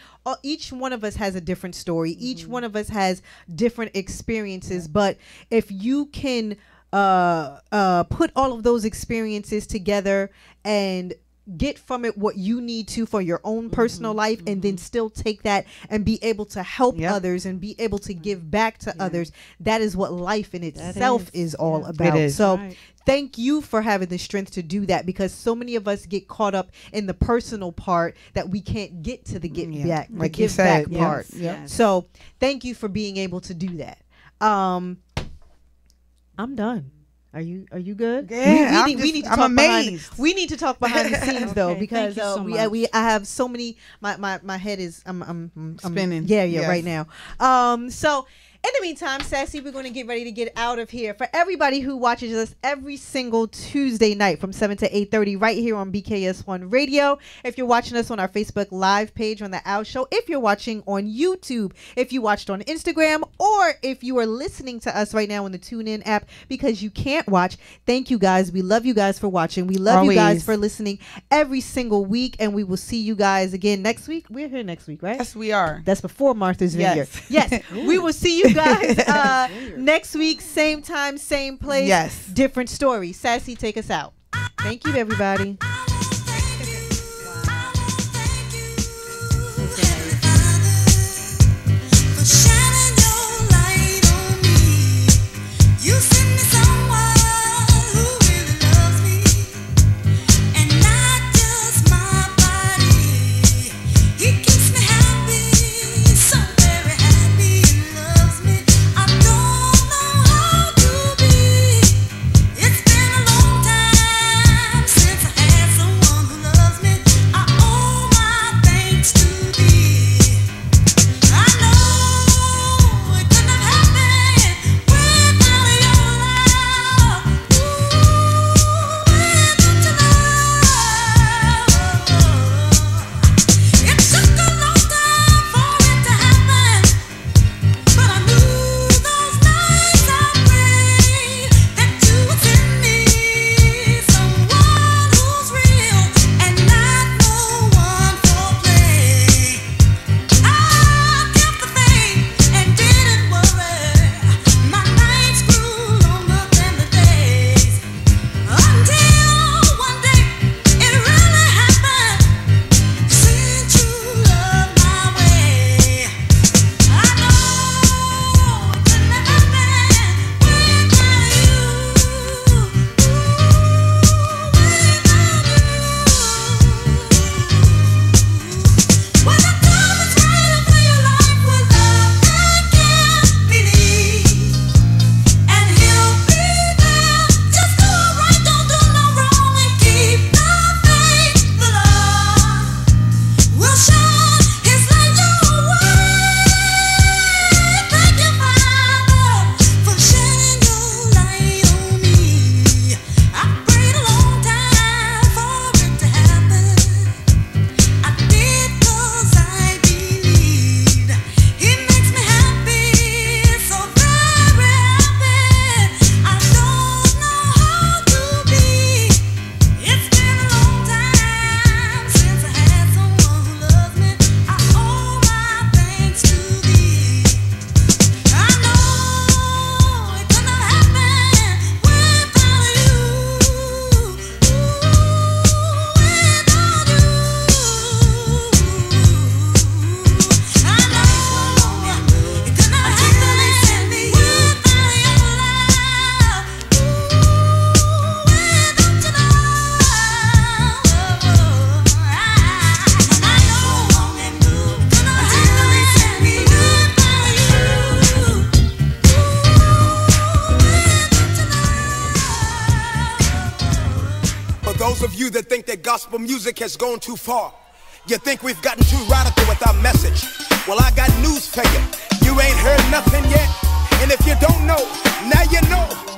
N: each one of us has a different story. Each one of us has different experiences. But if you can put all of those experiences together and get from it what you need to for your own personal life, and then still take that and be able to help others and be able to give back to others, that is what life in itself is all about.
M: It is.
N: So thank you for having the strength to do that, because so many of us get caught up in the personal part that we can't get to the give back part. So thank you for being able to do that. I'm done. Are you good?
M: Yeah,
N: we need to
M: I'm
N: talk
M: amazed.
N: we need to talk behind the scenes though,
P: Okay,
N: because
P: thank you so
N: I have so many. My head is I'm
M: spinning.
N: Yeah,
M: Yes.
N: right now. So. In the meantime, Sassy, we're going to get ready to get out of here. For everybody who watches us every single Tuesday night from 7 to 8:30 right here on BKS1 Radio. If you're watching us on our Facebook Live page on The Al Show, if you're watching on YouTube, if you watched on Instagram, or if you are listening to us right now on the TuneIn app because you can't watch, thank you guys. We love you guys for watching. We love you guys
M: Always.
N: for listening every single week, and we will see you guys again next week. We're here next week, right?
M: Yes, we are.
N: That's before Martha's Vineyard.
M: Yes.
N: Yes. We will see you guys next week, same time, same place.
M: Yes.
N: Different story. Sassy, take us out. Thank you, everybody.
Q: Those of you that think that gospel music has gone too far, you think we've gotten too radical with our message. Well, I got news for you. You ain't heard nothing yet. And if you don't know, now you know.